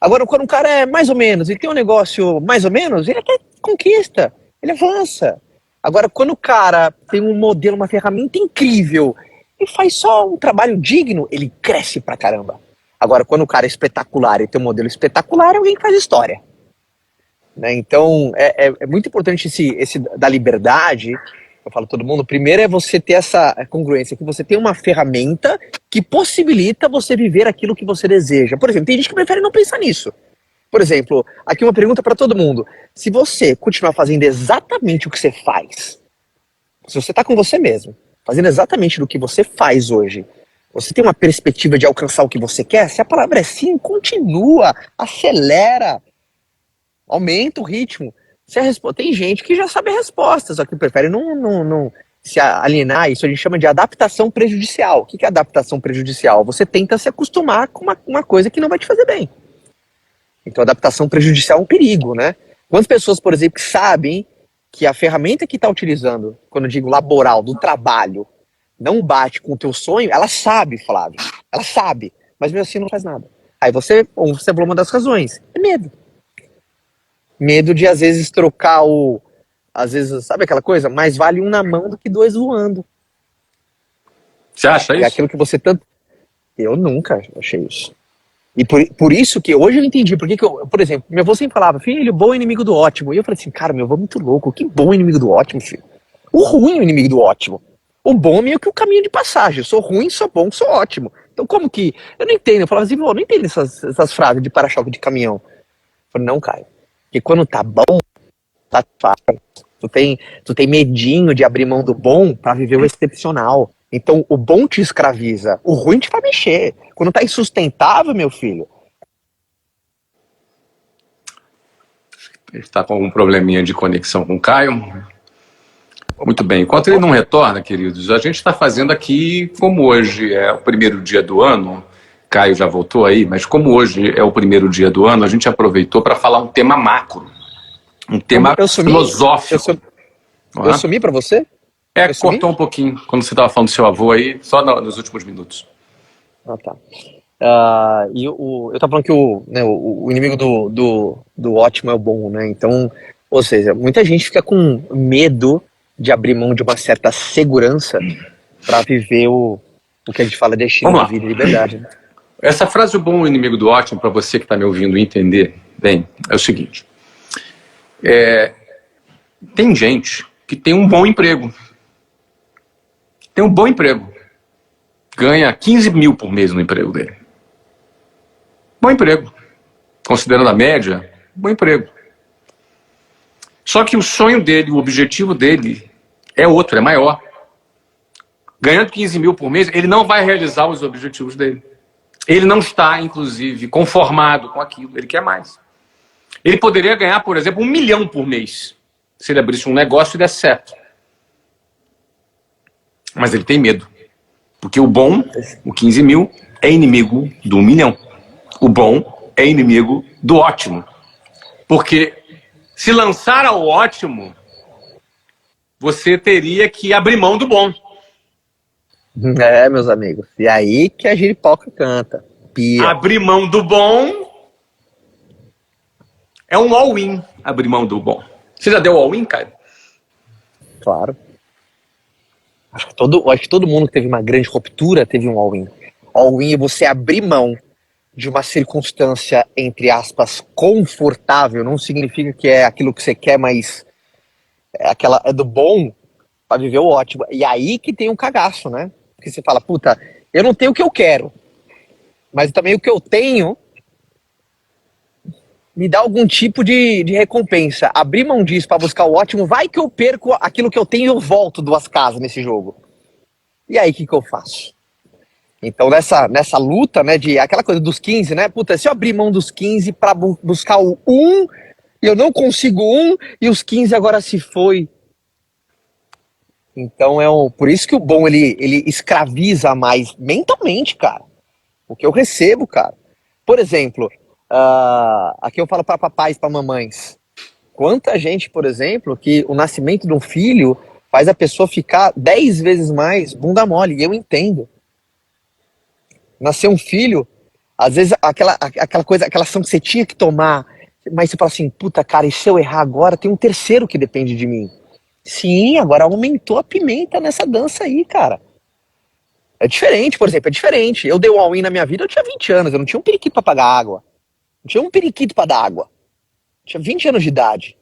Agora, quando o cara é mais ou menos, ele tem um negócio mais ou menos, ele até conquista, ele avança. Agora, quando o cara tem um modelo, uma ferramenta incrível, e faz só um trabalho digno, ele cresce pra caramba. Agora, quando o cara é espetacular e tem um modelo espetacular, é alguém que faz história. Né? Então, é muito importante esse da liberdade. Eu falo todo mundo, primeiro é você ter essa congruência, que você tem uma ferramenta que possibilita você viver aquilo que você deseja. Por exemplo, tem gente que prefere não pensar nisso. Por exemplo, aqui uma pergunta para todo mundo. Se você continuar fazendo exatamente o que você faz, se você está com você mesmo, fazendo exatamente o que você faz hoje, você tem uma perspectiva de alcançar o que você quer? Se a palavra é sim, continua, acelera, aumenta o ritmo. Tem gente que já sabe a resposta, só que prefere não se alienar. Isso a gente chama de adaptação prejudicial. O que é adaptação prejudicial? Você tenta se acostumar com uma coisa que não vai te fazer bem. Então, adaptação prejudicial é um perigo, né? Quantas pessoas, por exemplo, que sabem que a ferramenta que está utilizando, quando eu digo laboral, do trabalho, não bate com o teu sonho, ela sabe, Flávio. Ela sabe, mas mesmo assim não faz nada. Aí você falou uma das razões, é medo. Medo de, às vezes, trocar às vezes, sabe aquela coisa? Mais vale um na mão do que 2 voando.
Você acha isso?
É aquilo que você tanto... Eu nunca achei isso. E por isso que hoje eu entendi, porque que eu, por exemplo, meu avô sempre falava, filho, bom é inimigo do ótimo. E eu falei assim, cara, meu avô é muito louco, que bom é inimigo do ótimo, filho. O ruim é o inimigo do ótimo. O bom é meio que o caminho de passagem. Eu sou ruim, sou bom, sou ótimo. Então como que... Eu não entendo, eu falava assim, vô, eu não entendo essas frases de para-choque de caminhão. Eu falei, não, Caio, porque quando tá bom, tá fácil. Tu tem medinho de abrir mão do bom pra viver o excepcional. Então o bom te escraviza, o ruim te faz mexer. Quando tá insustentável, meu filho,
Ele está com algum probleminha de conexão com o Caio. Muito bem. Enquanto ele não retorna, queridos, a gente está fazendo aqui, como hoje é o primeiro dia do ano, Caio já voltou aí, mas como hoje é o primeiro dia do ano, a gente aproveitou para falar um tema macro, um tema filosófico.
Eu sumi pra você?
Cortou um pouquinho quando você estava falando do seu avô aí, só nos últimos minutos.
Ah, tá. Eu tava falando que o inimigo do ótimo é o bom, né? Então, ou seja, muita gente fica com medo de abrir mão de uma certa segurança para viver o que a gente fala de estilo de vida e liberdade. Né?
Essa frase, o bom é o inimigo do ótimo, para você que está me ouvindo entender bem, é o seguinte. Tem gente que tem um bom emprego. Tem um bom emprego. Ganha 15 mil por mês no emprego dele. Bom emprego. Considerando a média, bom emprego. Só que o sonho dele, o objetivo dele é outro, é maior. Ganhando 15 mil por mês, ele não vai realizar os objetivos dele. Ele não está, inclusive, conformado com aquilo. Ele quer mais. Ele poderia ganhar, por exemplo, 1 milhão por mês, se ele abrisse um negócio e desse certo. Mas ele tem medo. Porque o bom, o 15 mil, é inimigo do 1 milhão. O bom é inimigo do ótimo. Porque se lançar ao ótimo, você teria que abrir mão do bom.
É, meus amigos. E aí que a giripoca canta. Pia.
Abrir mão do bom é um all-in. Abrir mão do bom. Você já deu all-in, Caio?
Claro. Acho que todo mundo que teve uma grande ruptura teve um all-in. All-in é você abrir mão de uma circunstância, entre aspas, confortável. Não significa que é aquilo que você quer, mas é do bom para viver o ótimo. E aí que tem um cagaço, né? Porque você fala, puta, eu não tenho o que eu quero, mas também o que eu tenho me dá algum tipo de recompensa. Abrir mão disso para buscar o ótimo, vai que eu perco aquilo que eu tenho e eu volto 2 casas nesse jogo. E aí, o que eu faço? Então, nessa luta, né, de aquela coisa dos 15, né? Puta, se eu abrir mão dos 15 para buscar o 1, e eu não consigo 1, e os 15 agora se foi. Então, por isso que o bom, ele escraviza mais mentalmente, cara. O que eu recebo, cara. Por exemplo, aqui eu falo para papais, para mamães. Quanta gente, por exemplo, que o nascimento de um filho faz a pessoa ficar 10 vezes mais bunda mole. E eu entendo. Nascer um filho, às vezes aquela coisa, aquela ação que você tinha que tomar, mas você fala assim, puta cara, e se eu errar agora, tem um terceiro que depende de mim. Sim, agora aumentou a pimenta nessa dança aí, cara. É diferente, por exemplo, é diferente. Eu dei um all-in na minha vida, eu tinha 20 anos, eu não tinha um periquito pra pagar água. Não tinha um periquito pra dar água. Eu tinha 20 anos de idade.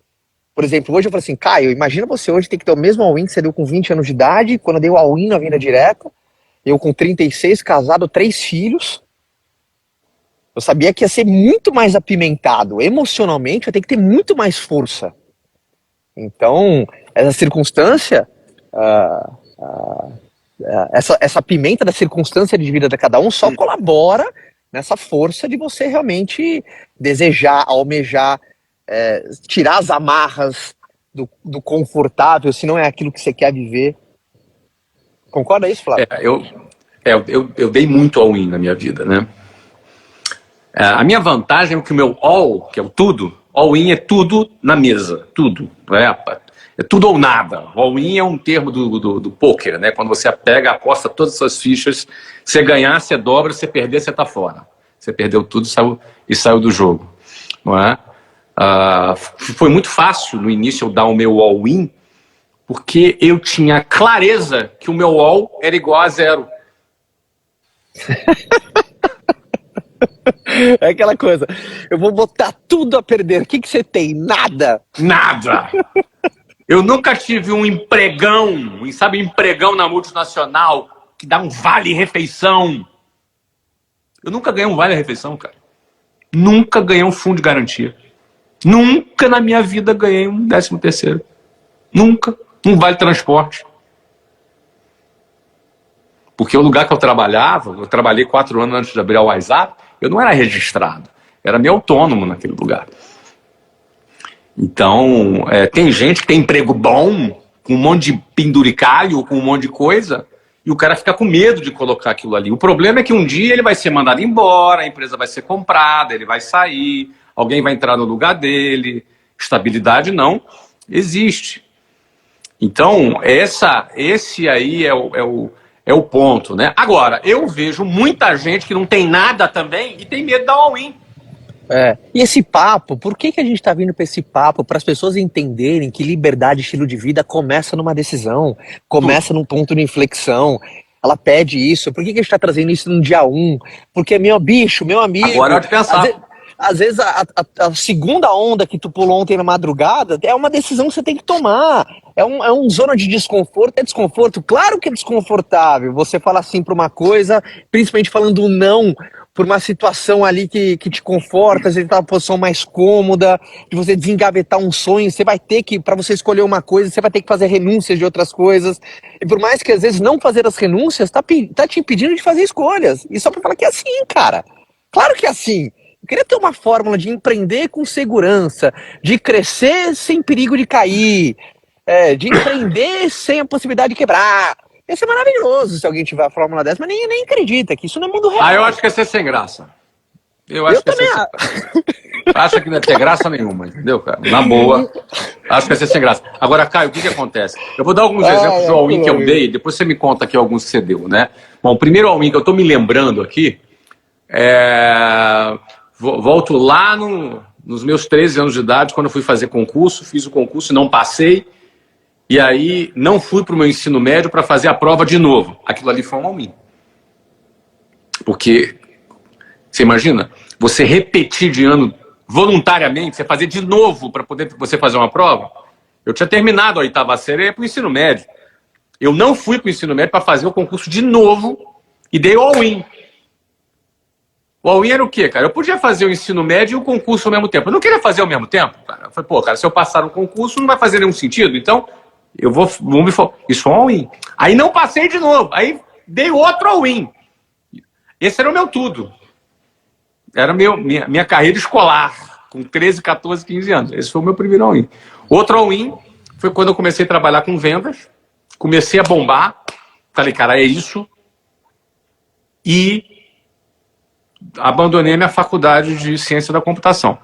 Por exemplo, hoje eu falo assim, Caio, imagina você hoje ter que ter o mesmo all-in que você deu com 20 anos de idade, quando eu dei o all-in na vinda direta, eu com 36, casado, 3 filhos. Eu sabia que ia ser muito mais apimentado. Emocionalmente, eu ia ter que ter muito mais força. Então, essa circunstância, essa pimenta da circunstância de vida de cada um só colabora nessa força de você realmente desejar, almejar, tirar as amarras do confortável, se não é aquilo que você quer viver. Concorda isso, Flávio?
Eu dei muito all-in na minha vida, né? A minha vantagem é que o meu all, que é o tudo, all-in é tudo na mesa, tudo. É tudo ou nada. All-in é um termo do poker, né? Quando você pega, aposta todas as suas fichas, você ganhar, você dobra, você perder, você tá fora. Você perdeu tudo e saiu do jogo, não é? Foi muito fácil no início eu dar o meu all-in, porque eu tinha clareza que o meu all era igual a 0.
É aquela coisa, eu vou botar tudo a perder. O que que você tem? Nada.
Nada. Eu nunca tive um empregão, sabe, empregão na multinacional que dá um vale-refeição. Eu nunca ganhei um vale-refeição, cara. Nunca ganhei um fundo de garantia. Nunca na minha vida ganhei um 13º. Nunca. Um vale-transporte. Porque o lugar que eu trabalhava, eu trabalhei 4 anos antes de abrir o WhatsApp, eu não era registrado. Era meio autônomo naquele lugar. Então, tem gente que tem emprego bom, com um monte de penduricalho, com um monte de coisa, e o cara fica com medo de colocar aquilo ali. O problema é que um dia ele vai ser mandado embora, a empresa vai ser comprada, ele vai sair, alguém vai entrar no lugar dele. Estabilidade não existe. Então, esse aí é o ponto, né? Agora, eu vejo muita gente que não tem nada também e tem medo da all-in.
E esse papo, por que que a gente está vindo para esse papo? Para as pessoas entenderem que liberdade e estilo de vida começa numa decisão, começa num ponto de inflexão. Ela pede isso. Por que que a gente está trazendo isso no dia 1? Porque, meu bicho, meu amigo.
Agora é hora de pensar.
Às vezes a segunda onda que tu pulou ontem na madrugada é uma decisão que você tem que tomar. É um zona de desconforto. É desconforto? Claro que é desconfortável. Você fala assim para uma coisa, principalmente falando não por uma situação ali que te conforta, você tá numa posição mais cômoda, de você desengavetar um sonho, você vai ter que, para você escolher uma coisa, você vai ter que fazer renúncias de outras coisas. E por mais que às vezes não fazer as renúncias, tá te impedindo de fazer escolhas. E só para falar que é assim, cara. Claro que é assim. Eu queria ter uma fórmula de empreender com segurança, de crescer sem perigo de cair, de empreender sem a possibilidade de quebrar. Ia ser maravilhoso se alguém tiver a fórmula dessa, mas nem acredita que isso não é mundo real.
Eu acho que ia ser sem graça. Eu também acho que não ia ter graça nenhuma, entendeu, cara? Na boa, acho que ia ser sem graça. Agora, Caio, o que acontece? Eu vou dar alguns exemplos do all-in que eu dei, depois você me conta aqui alguns que você deu, né? Bom, o primeiro all-in que eu tô me lembrando aqui volto lá nos meus 13 anos de idade, quando eu fui fazer concurso, fiz o concurso e não passei, e aí não fui para o meu ensino médio para fazer a prova de novo. Aquilo ali foi um all-in. Porque, você imagina, você repetir de ano voluntariamente, você fazer de novo para poder você fazer uma prova? Eu tinha terminado a 8ª série e ia para o ensino médio. Eu não fui para o ensino médio para fazer o concurso de novo e dei all-in. O all-in era o quê, cara? Eu podia fazer o ensino médio e o concurso ao mesmo tempo. Eu não queria fazer ao mesmo tempo, cara. Eu falei, pô, cara, se eu passar no concurso não vai fazer nenhum sentido. Então, isso foi um all-in. Aí não passei de novo. Aí dei outro all-in. Esse era o meu tudo. Era minha carreira escolar, com 13, 14, 15 anos. Esse foi o meu primeiro all-in. Outro all-in foi quando eu comecei a trabalhar com vendas. Comecei a bombar. Falei, cara, é isso. E abandonei minha faculdade de ciência da computação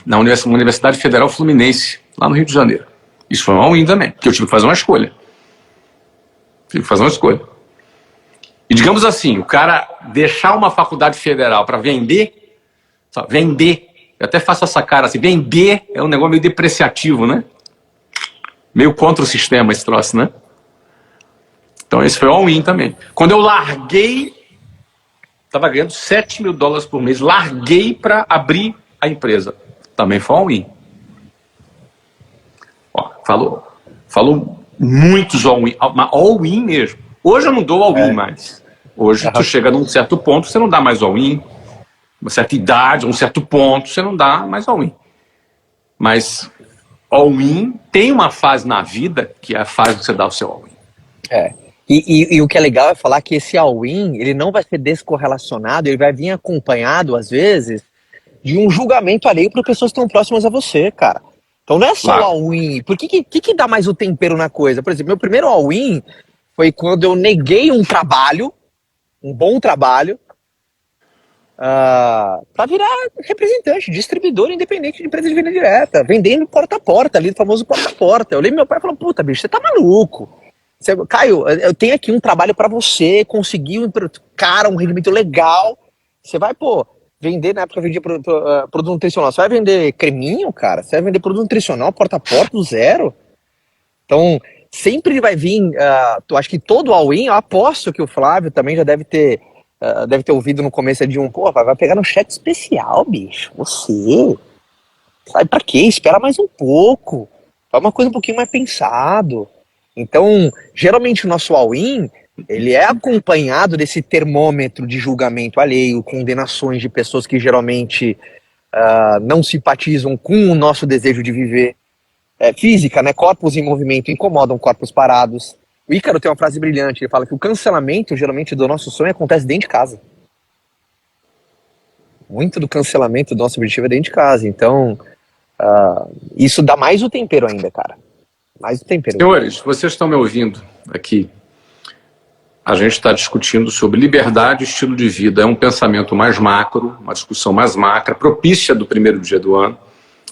na Universidade Federal Fluminense, lá no Rio de Janeiro. Isso foi um all-in também, porque eu tive que fazer uma escolha. E digamos assim, o cara deixar uma faculdade federal para vender, eu até faço essa cara assim, vender é um negócio meio depreciativo, né? Meio contra o sistema esse troço, né? Então esse foi um all-in também. Quando eu larguei, estava ganhando $7 mil por mês, larguei para abrir a empresa. Também foi all-in. Falou muitos all-in, all-in mesmo. Hoje eu não dou all-in mais. Hoje tu chega num certo ponto, você não dá mais all-in. Uma certa idade, um certo ponto, você não dá mais all-in. Mas all-in tem uma fase na vida que é a fase que você dá o seu all-in.
E o que é legal é falar que esse all-in, ele não vai ser descorrelacionado, ele vai vir acompanhado, às vezes, de um julgamento alheio para pessoas que estão próximas a você, cara. Então não é só o all-in. Por que dá mais o tempero na coisa? Por exemplo, meu primeiro all-in foi quando eu neguei um trabalho, um bom trabalho, para virar representante, distribuidor independente de empresa de venda direta, vendendo porta a porta, ali, o famoso porta a porta. Eu lembro meu pai falou, puta, bicho, você tá maluco. Caio, eu tenho aqui um trabalho para você, conseguir um rendimento legal. Você vai, vender, na época eu vendia produto nutricional. Você vai vender creminho, cara? Você vai vender produto nutricional, porta a porta, do zero? Então, sempre vai vir, eu acho que todo all-in, eu aposto que o Flávio também já deve ter deve ter ouvido no começo de pô, vai pegar no cheque especial, bicho. Você. Sabe pra quê? Espera mais um pouco. Faz uma coisa um pouquinho mais pensado. Então, geralmente o nosso all-in, ele é acompanhado desse termômetro de julgamento alheio, condenações de pessoas que geralmente não simpatizam com o nosso desejo de viver. Física, né? Corpos em movimento incomodam corpos parados. O Ícaro tem uma frase brilhante, ele fala que o cancelamento, geralmente, do nosso sonho acontece dentro de casa. Muito do cancelamento do nosso objetivo é dentro de casa. Então, isso dá mais o tempero ainda, cara. Mais o tempero.
Senhores, vocês estão me ouvindo aqui. A gente está discutindo sobre liberdade e estilo de vida. É um pensamento mais macro, uma discussão mais macra, propícia do primeiro dia do ano,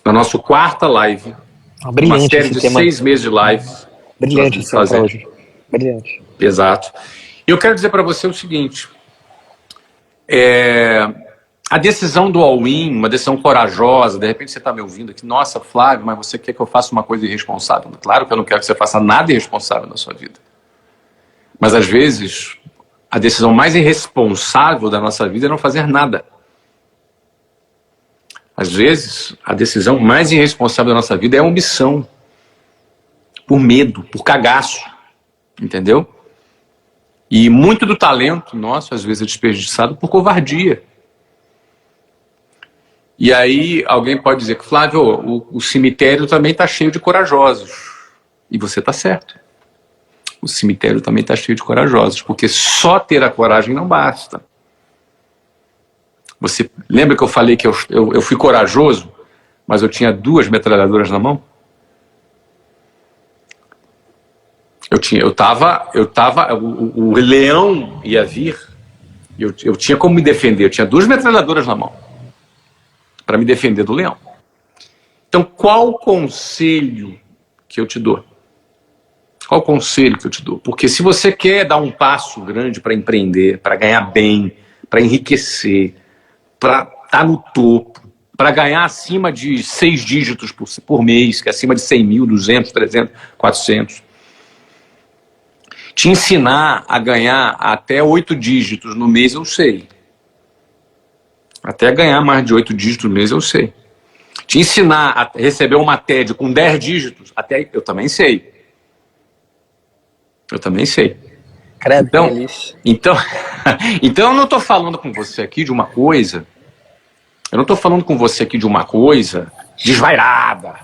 na nossa quarta live. Uma série de 6 meses de lives.
Brilhante esse tema para hoje. Brilhante.
Exato. E eu quero dizer para você o seguinte. A decisão do all-in, uma decisão corajosa, de repente você está me ouvindo aqui, nossa, Flávio, mas você quer que eu faça uma coisa irresponsável? Claro que eu não quero que você faça nada irresponsável na sua vida. Mas às vezes, a decisão mais irresponsável da nossa vida é não fazer nada. Às vezes, a decisão mais irresponsável da nossa vida é a omissão. Por medo, por cagaço. Entendeu? E muito do talento nosso, às vezes, é desperdiçado por covardia. E aí, alguém pode dizer que, Flávio, o cemitério também está cheio de corajosos. E você está certo. O cemitério também está cheio de corajosos, porque só ter a coragem não basta. Você lembra que eu falei que eu fui corajoso, mas eu tinha 2 metralhadoras na mão? O leão ia vir, eu tinha como me defender, eu tinha 2 metralhadoras na mão para me defender do leão. Então, qual conselho que eu te dou? Qual conselho que eu te dou? Porque se você quer dar um passo grande para empreender, para ganhar bem, para enriquecer, para estar no topo, para ganhar acima de 6 dígitos por mês, que é acima de 100 mil, 200, 300, 400, te ensinar a ganhar até 8 dígitos no mês, eu sei. Até ganhar mais de 8 dígitos no mês, eu sei. Te ensinar a receber uma TED com 10 dígitos, até eu também sei. Eu também sei.
Credo,
então eu não estou falando com você aqui de uma coisa. Eu não estou falando com você aqui de uma coisa desvairada.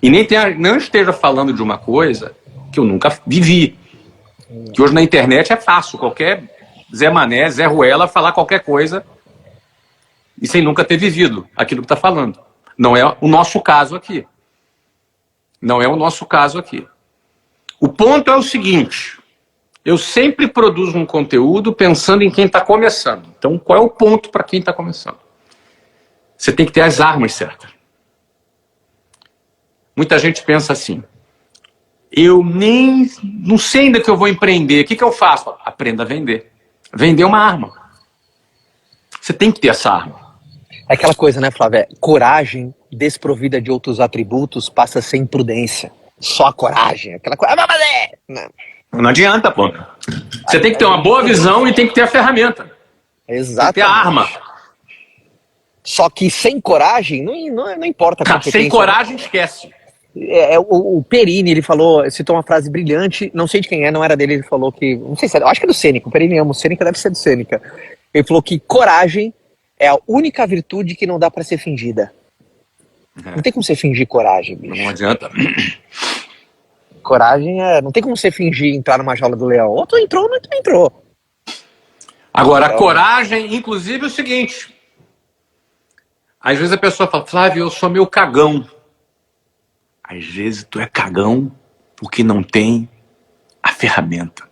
E nem não esteja falando de uma coisa que eu nunca vivi. Que hoje na internet é fácil. Qualquer Zé Mané, Zé Ruela falar qualquer coisa e sem nunca ter vivido aquilo que está falando. Não é o nosso caso aqui. Não é o nosso caso aqui. O ponto é o seguinte, eu sempre produzo um conteúdo pensando em quem está começando. Então, qual é o ponto para quem está começando? Você tem que ter as armas certas. Muita gente pensa assim, eu nem não sei ainda que eu vou empreender, o que eu faço? Aprenda a vender. Vender é uma arma. Você tem que ter essa arma.
É aquela coisa, né, Flávia? Coragem desprovida de outros atributos passa a ser imprudência. Só a coragem, aquela coisa. Vamos fazer!
Não adianta, pô. Você tem que ter uma boa visão e tem que ter a ferramenta.
Exato.
Tem que ter a arma.
Só que sem coragem, não importa a competência.
Sem coragem, esquece.
O Perini, ele citou uma frase brilhante, não sei de quem não era dele, ele falou que, não sei se é, acho que é do Sêneca, o Perini ama o Sêneca, deve ser do Sêneca. Ele falou que coragem é a única virtude que não dá pra ser fingida. Não tem como você fingir coragem, bicho.
Não adianta.
Coragem não tem como você fingir entrar numa jaula do leão. Ou tu entrou ou não entrou.
Agora, a coragem, inclusive, é o seguinte. Às vezes a pessoa fala, Flávio, eu sou meio cagão. Às vezes tu é cagão porque não tem a ferramenta.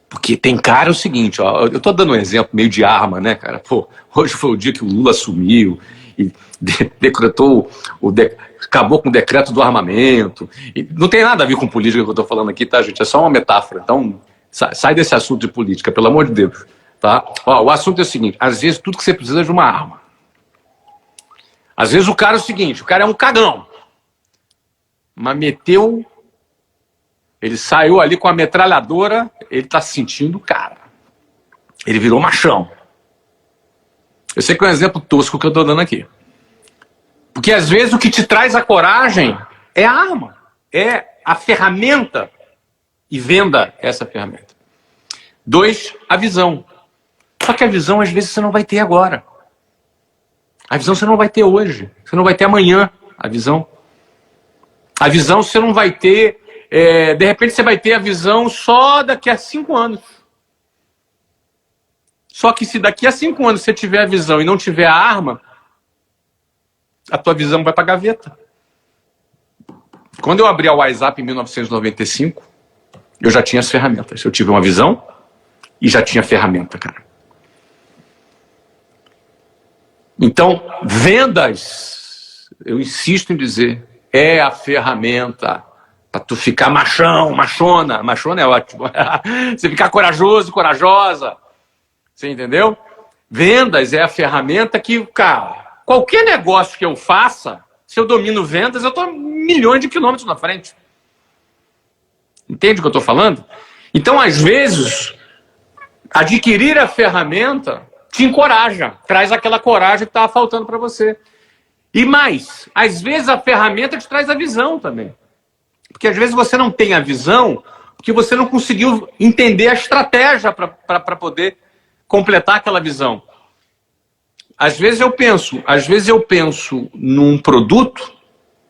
Porque tem cara, é o seguinte, ó, eu tô dando um exemplo meio de arma, né, cara? Pô, hoje foi o dia que o Lula assumiu e decretou, acabou com o decreto do armamento. E não tem nada a ver com política que eu tô falando aqui, tá, gente? É só uma metáfora. Então, sai desse assunto de política, pelo amor de Deus. Tá? Ó, o assunto é o seguinte, às vezes tudo que você precisa é de uma arma. Às vezes o cara é o seguinte, o cara é um cagão, mas meteu Ele saiu ali com a metralhadora, ele está se sentindo cara. Ele virou machão. Eu sei que é um exemplo tosco que eu estou dando aqui. Porque às vezes o que te traz a coragem é a arma, é a ferramenta. E venda essa ferramenta. 2, a visão. Só que a visão às vezes você não vai ter agora. A visão você não vai ter hoje. Você não vai ter amanhã a visão. A visão você não vai ter... de repente você vai ter a visão só daqui a 5 anos. Só que se daqui a 5 anos você tiver a visão e não tiver a arma, a tua visão vai para a gaveta. Quando eu abri a WhatsApp em 1995, eu já tinha as ferramentas. Eu tive uma visão e já tinha ferramenta, cara. Então, vendas, eu insisto em dizer, é a ferramenta para tu ficar machão, machona. Machona é ótimo. Você ficar corajoso, corajosa. Você entendeu? Vendas é a ferramenta que, cara, qualquer negócio que eu faça, se eu domino vendas, eu estou milhões de quilômetros na frente. Entende o que eu estou falando? Então, às vezes, adquirir a ferramenta te encoraja, traz aquela coragem que estava faltando para você. E mais, às vezes a ferramenta te traz a visão também. Porque às vezes você não tem a visão porque você não conseguiu entender a estratégia para poder completar aquela visão. Às vezes eu penso num produto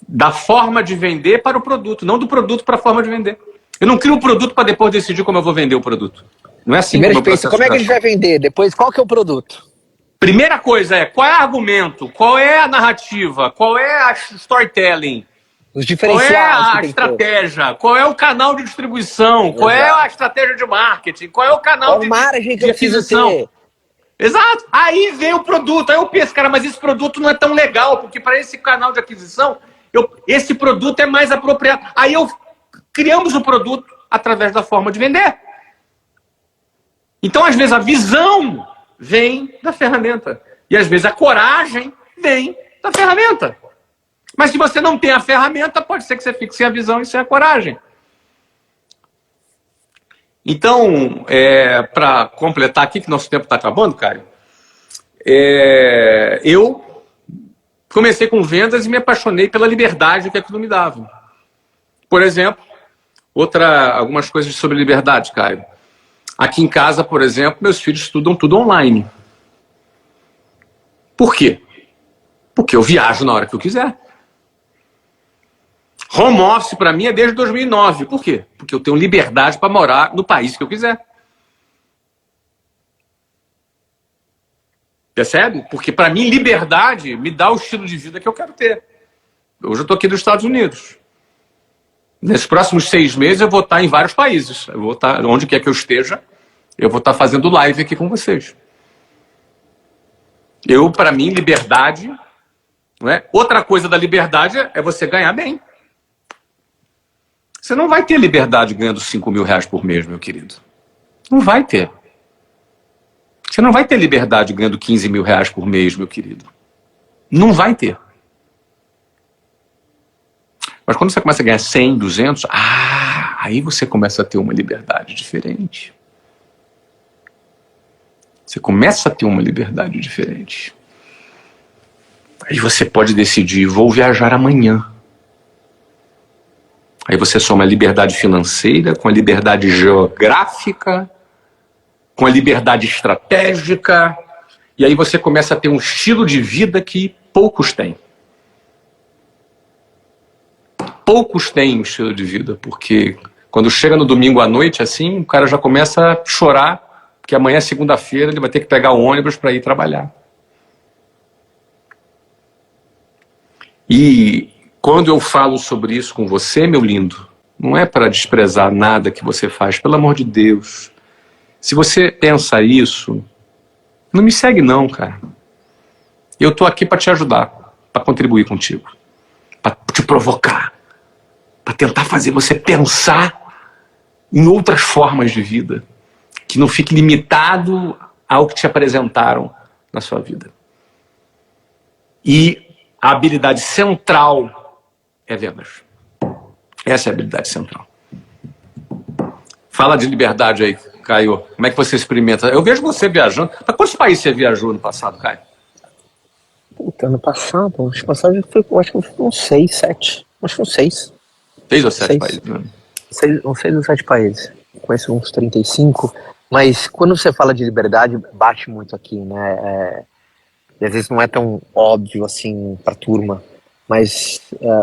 da forma de vender para o produto, não do produto para a forma de vender. Eu não crio o produto para depois decidir como eu vou vender o produto. Não é assim.
Primeiro a gente pensa, como é que a gente vai vender? Depois, qual que é o produto?
Primeira coisa é, qual é o argumento? Qual é a narrativa? Qual é a storytelling?
Os diferenciais.
Qual é a estratégia? Qual é o canal de distribuição? Exato. Qual é a estratégia de marketing? Qual é o canal
de aquisição?
Exato. Aí vem o produto. Aí eu penso, cara, mas esse produto não é tão legal, porque para esse canal de aquisição, esse produto é mais apropriado. Aí criamos o produto através da forma de vender. Então, às vezes, a visão vem da ferramenta. E, às vezes, a coragem vem da ferramenta. Mas se você não tem a ferramenta, pode ser que você fique sem a visão e sem a coragem. Então, para completar aqui, que nosso tempo está acabando, Caio, eu comecei com vendas e me apaixonei pela liberdade que aquilo me dava. Por exemplo, algumas coisas sobre liberdade, Caio. Aqui em casa, por exemplo, meus filhos estudam tudo online. Por quê? Porque eu viajo na hora que eu quiser. Home office para mim é desde 2009. Por quê? Porque eu tenho liberdade para morar no país que eu quiser. Percebe? Porque para mim liberdade me dá o estilo de vida que eu quero ter. Hoje eu estou aqui nos Estados Unidos. Nesses próximos 6 meses eu vou estar em vários países. Eu vou estar, onde quer que eu esteja, eu vou estar fazendo live aqui com vocês. Para mim, liberdade... Não é? Outra coisa da liberdade é você ganhar bem. Você não vai ter liberdade ganhando 5 mil reais por mês, meu querido. Não vai ter. Você não vai ter liberdade ganhando 15 mil reais por mês, meu querido. Não vai ter. Mas quando você começa a ganhar 100, 200, aí você começa a ter uma liberdade diferente. Você começa a ter uma liberdade diferente. Aí você pode decidir, vou viajar amanhã. Aí você soma a liberdade financeira com a liberdade geográfica, com a liberdade estratégica, e aí você começa a ter um estilo de vida que poucos têm. Poucos têm um estilo de vida, porque quando chega no domingo à noite, assim, o cara já começa a chorar, porque amanhã, segunda-feira, ele vai ter que pegar o ônibus para ir trabalhar. E quando eu falo sobre isso com você, meu lindo, não é para desprezar nada que você faz, pelo amor de Deus. Se você pensa isso, não me segue não, cara. Eu tô aqui para te ajudar, para contribuir contigo, para te provocar, para tentar fazer você pensar em outras formas de vida, que não fique limitado ao que te apresentaram na sua vida. E a habilidade central é vendas. Essa é a habilidade central. Fala de liberdade aí, Caio. Como é que você experimenta? Eu vejo você viajando. Para quantos países você viajou no passado, Caio?
Puta, ano passado eu acho que foi uns 6, 7. Acho que uns 6.
6 ou 7
6.
países, né?
Uns 6 ou 7 países. Conheço uns 35. Mas quando você fala de liberdade, bate muito aqui, né? E às vezes não é tão óbvio assim pra turma. Mas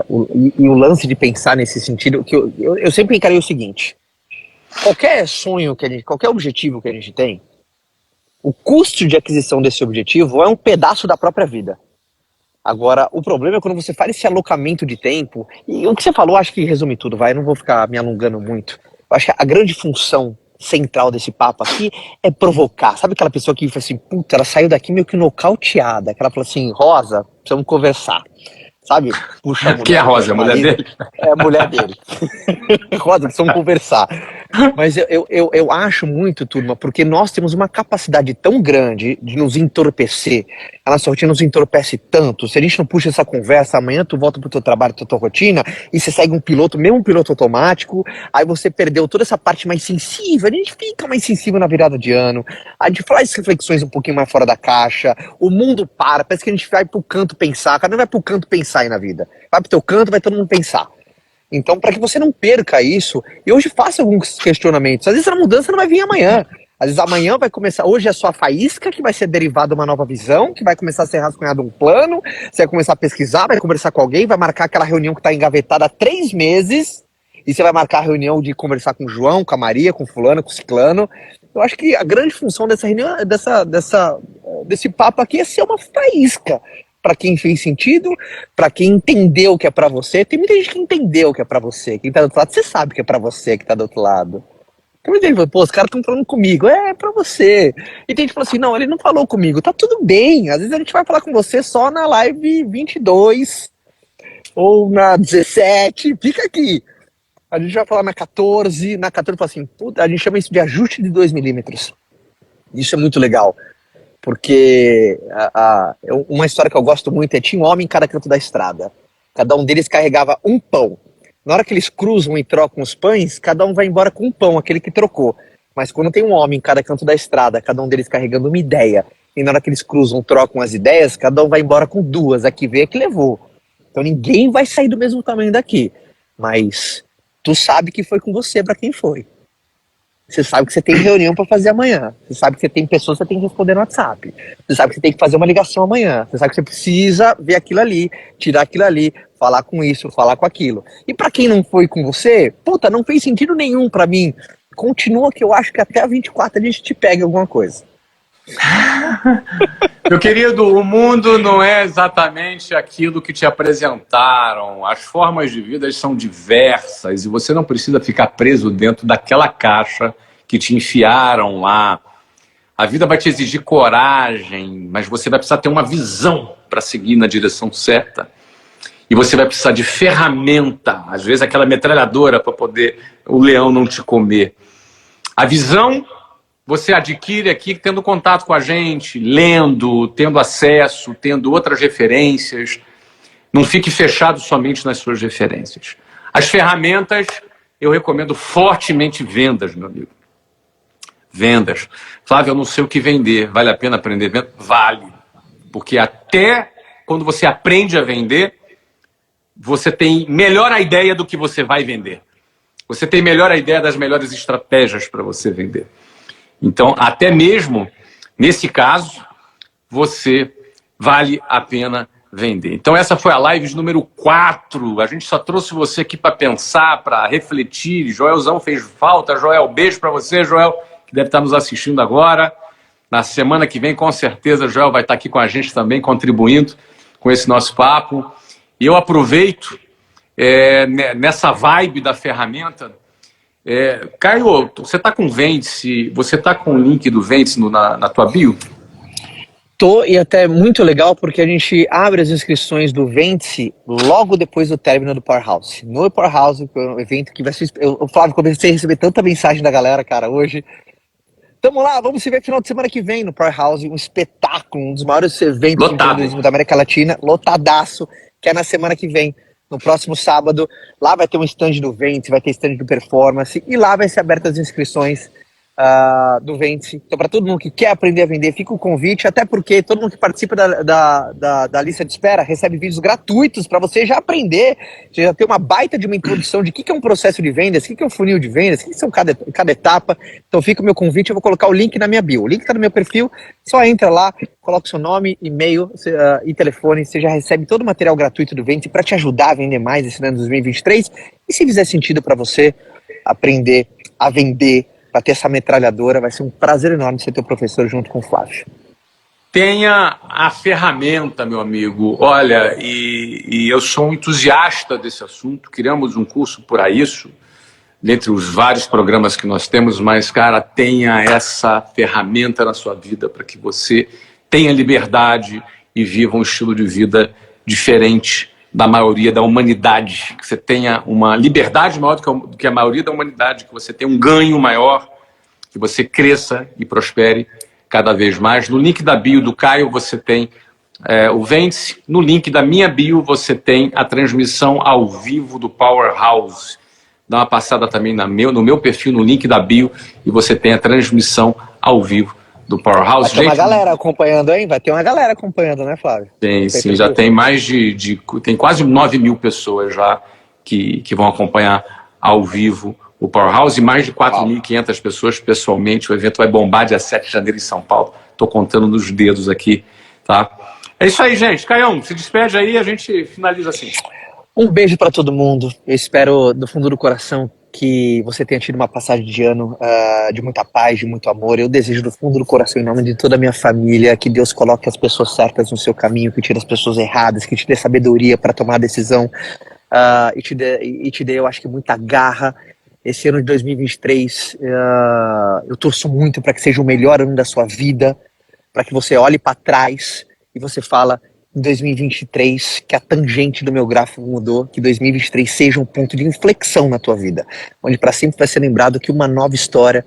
o lance de pensar nesse sentido, que eu sempre encarei o seguinte: qualquer sonho que a gente, qualquer objetivo que a gente tem, o custo de aquisição desse objetivo é um pedaço da própria vida. Agora, o problema é quando você faz esse alocamento de tempo, e o que você falou acho que resume tudo, vai, eu não vou ficar me alongando muito. Eu acho que a grande função central desse papo aqui é provocar. Sabe aquela pessoa que fala assim, puta, ela saiu daqui meio que nocauteada, que ela fala assim, Rosa, precisamos conversar. Sabe? Puxa a mulher.
Quem é a Rosa? A mulher dele?
É a mulher dele. Rosa, precisamos conversar. Mas eu acho muito, turma, porque nós temos uma capacidade tão grande de nos entorpecer. A nossa rotina nos entorpece tanto. Se a gente não puxa essa conversa, amanhã tu volta pro teu trabalho, pra tua rotina, e você segue um piloto, mesmo um piloto automático, aí você perdeu toda essa parte mais sensível. A gente fica mais sensível na virada de ano, a gente faz reflexões um pouquinho mais fora da caixa, o mundo para, parece que a gente vai pro canto pensar, cada um vai pro canto pensar aí na vida. Vai pro teu canto, vai todo mundo pensar. Então, para que você não perca isso, e hoje faça alguns questionamentos. Às vezes a mudança não vai vir amanhã. Às vezes amanhã vai começar, hoje é só a faísca que vai ser derivada de uma nova visão, que vai começar a ser rascunhado um plano, você vai começar a pesquisar, vai conversar com alguém, vai marcar aquela reunião que está engavetada há 3 meses, e você vai marcar a reunião de conversar com o João, com a Maria, com o fulano, com o ciclano. Eu acho que a grande função dessa reunião, desse papo aqui é ser uma faísca. Para quem fez sentido, para quem entendeu o que é para você. Tem muita gente que entendeu o que é para você. Quem tá do outro lado, você sabe que é para você que tá do outro lado. Tem muita gente que fala, pô, os caras estão falando comigo. É para você. E tem gente que fala assim, não, ele não falou comigo. Tá tudo bem. Às vezes a gente vai falar com você só na live 22 ou na 17. Fica aqui. A gente vai falar na 14. Na 14 fala assim, puta, a gente chama isso de ajuste de 2 milímetros. Isso é muito legal. Porque uma história que eu gosto muito é: tinha um homem em cada canto da estrada. Cada um deles carregava um pão. Na hora que eles cruzam e trocam os pães, cada um vai embora com um pão, aquele que trocou. Mas quando tem um homem em cada canto da estrada, cada um deles carregando uma ideia, e na hora que eles cruzam, trocam as ideias, cada um vai embora com 2, a que veio, a que levou. Então ninguém vai sair do mesmo tamanho daqui. Mas tu sabe que foi com você para quem foi. Você sabe que você tem reunião para fazer amanhã. Você sabe que você tem pessoas que você tem que responder no WhatsApp. Você sabe que você tem que fazer uma ligação amanhã. Você sabe que você precisa ver aquilo ali, tirar aquilo ali, falar com isso, falar com aquilo. E para quem não foi com você, puta, não fez sentido nenhum para mim. Continua que eu acho que até a 24 a gente te pega alguma coisa.
Meu querido, o mundo não é exatamente aquilo que te apresentaram. As formas de vida são diversas e você não precisa ficar preso dentro daquela caixa que te enfiaram lá. A vida vai te exigir coragem, mas você vai precisar ter uma visão para seguir na direção certa. E você vai precisar de ferramenta, às vezes aquela metralhadora para poder o leão não te comer. A visão você adquire aqui tendo contato com a gente, lendo, tendo acesso, tendo outras referências. Não fique fechado somente nas suas referências. As ferramentas, eu recomendo fortemente vendas, meu amigo. Vendas. Flávio, eu não sei o que vender. Vale a pena aprender venda? Vale. Porque até quando você aprende a vender, você tem melhor a ideia do que você vai vender. Você tem melhor a ideia das melhores estratégias para você vender. Então, até mesmo nesse caso, você vale a pena vender. Então, essa foi a live número 4. A gente só trouxe você aqui para pensar, para refletir. Joelzão fez falta. Joel, beijo para você, Joel, que deve estar nos assistindo agora. Na semana que vem, com certeza, Joel vai estar aqui com a gente também, contribuindo com esse nosso papo. E eu aproveito nessa vibe da ferramenta. Caio, você está com o Vence, você está com o link do Vence na tua bio?
Tô, e até muito legal porque a gente abre as inscrições do Vence logo depois do término do Powerhouse. No Powerhouse, que é um evento que vai ser... O Flávio, comecei a receber tanta mensagem da galera, cara, hoje. Tamo lá, vamos se ver final de semana que vem no Powerhouse, um espetáculo, um dos maiores eventos de empreendedorismo da América Latina, lotadaço, que é na semana que vem. no próximo sábado. Lá vai ter um stand do Vente, vai ter stand do Performance, e lá vai ser abertas as inscrições do Vente. Então, para todo mundo que quer aprender a vender, fica o convite, até porque todo mundo que participa da lista de espera recebe vídeos gratuitos para você já aprender, você já ter uma baita de uma introdução de o que é um processo de vendas, o que é um funil de vendas, o que são cada etapa. Então fica o meu convite, eu vou colocar o link na minha bio. O link está no meu perfil, só entra lá, coloca seu nome, e-mail e telefone, você já recebe todo o material gratuito do Vente para te ajudar a vender mais esse ano de 2023. E se fizer sentido para você aprender a vender, para ter essa metralhadora, vai ser um prazer enorme ser teu professor junto com o Flávio.
Tenha a ferramenta, meu amigo. Olha, e eu sou um entusiasta desse assunto, criamos um curso para isso, dentre os vários programas que nós temos, mas, cara, tenha essa ferramenta na sua vida para que você tenha liberdade e viva um estilo de vida diferente da maioria da humanidade, que você tenha uma liberdade maior do que a maioria da humanidade, que você tenha um ganho maior, que você cresça e prospere cada vez mais. No link da bio do Caio você tem o Vence, no link da minha bio você tem a transmissão ao vivo do Powerhouse. Dá uma passada também no meu perfil, no link da bio, e você tem a transmissão ao vivo do Powerhouse.
Vai ter uma galera acompanhando, hein? Vai ter uma galera acompanhando, né, Flávio?
Tem, sim, já tem mais tem quase 9 mil pessoas já que vão acompanhar ao vivo o Powerhouse, e mais de 4.500 pessoas pessoalmente. O evento vai bombar dia 7 de janeiro em São Paulo. Estou contando nos dedos aqui, tá? É isso aí, gente. Caião, se despede aí, a gente finaliza assim.
Um beijo para todo mundo. Eu espero do fundo do coração que você tenha tido uma passagem de ano de muita paz, de muito amor. Eu desejo do fundo do coração, em nome de toda a minha família, que Deus coloque as pessoas certas no seu caminho, que tire as pessoas erradas, que te dê sabedoria para tomar a decisão e te dê, eu acho que, muita garra. Esse ano de 2023, eu torço muito para que seja o melhor ano da sua vida, para que você olhe para trás e você fala, em 2023, que a tangente do meu gráfico mudou, que 2023 seja um ponto de inflexão na tua vida, onde para sempre vai ser lembrado que uma nova história.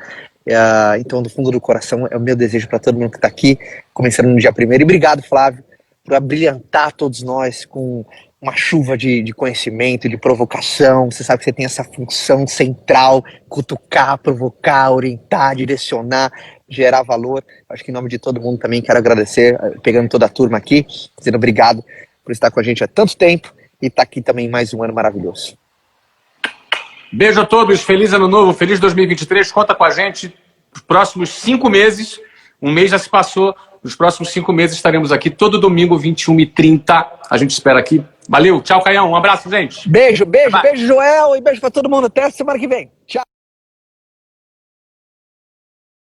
Então, do fundo do coração, é o meu desejo para todo mundo que está aqui, começando no dia 1º. E obrigado, Flávio, por abrilhantar todos nós com uma chuva de conhecimento, de provocação. Você sabe que você tem essa função central, cutucar, provocar, orientar, direcionar, gerar valor. Acho que em nome de todo mundo também quero agradecer, pegando toda a turma aqui, dizendo obrigado por estar com a gente há tanto tempo e estar aqui também mais um ano maravilhoso.
Beijo a todos, feliz ano novo, feliz 2023, conta com a gente nos próximos 5 meses, um mês já se passou, nos próximos 5 meses estaremos aqui todo domingo, 21h30, a gente espera aqui. Valeu, tchau, Caião, um abraço, gente.
Beijo, Joel, e beijo pra todo mundo, até a semana que vem. Tchau.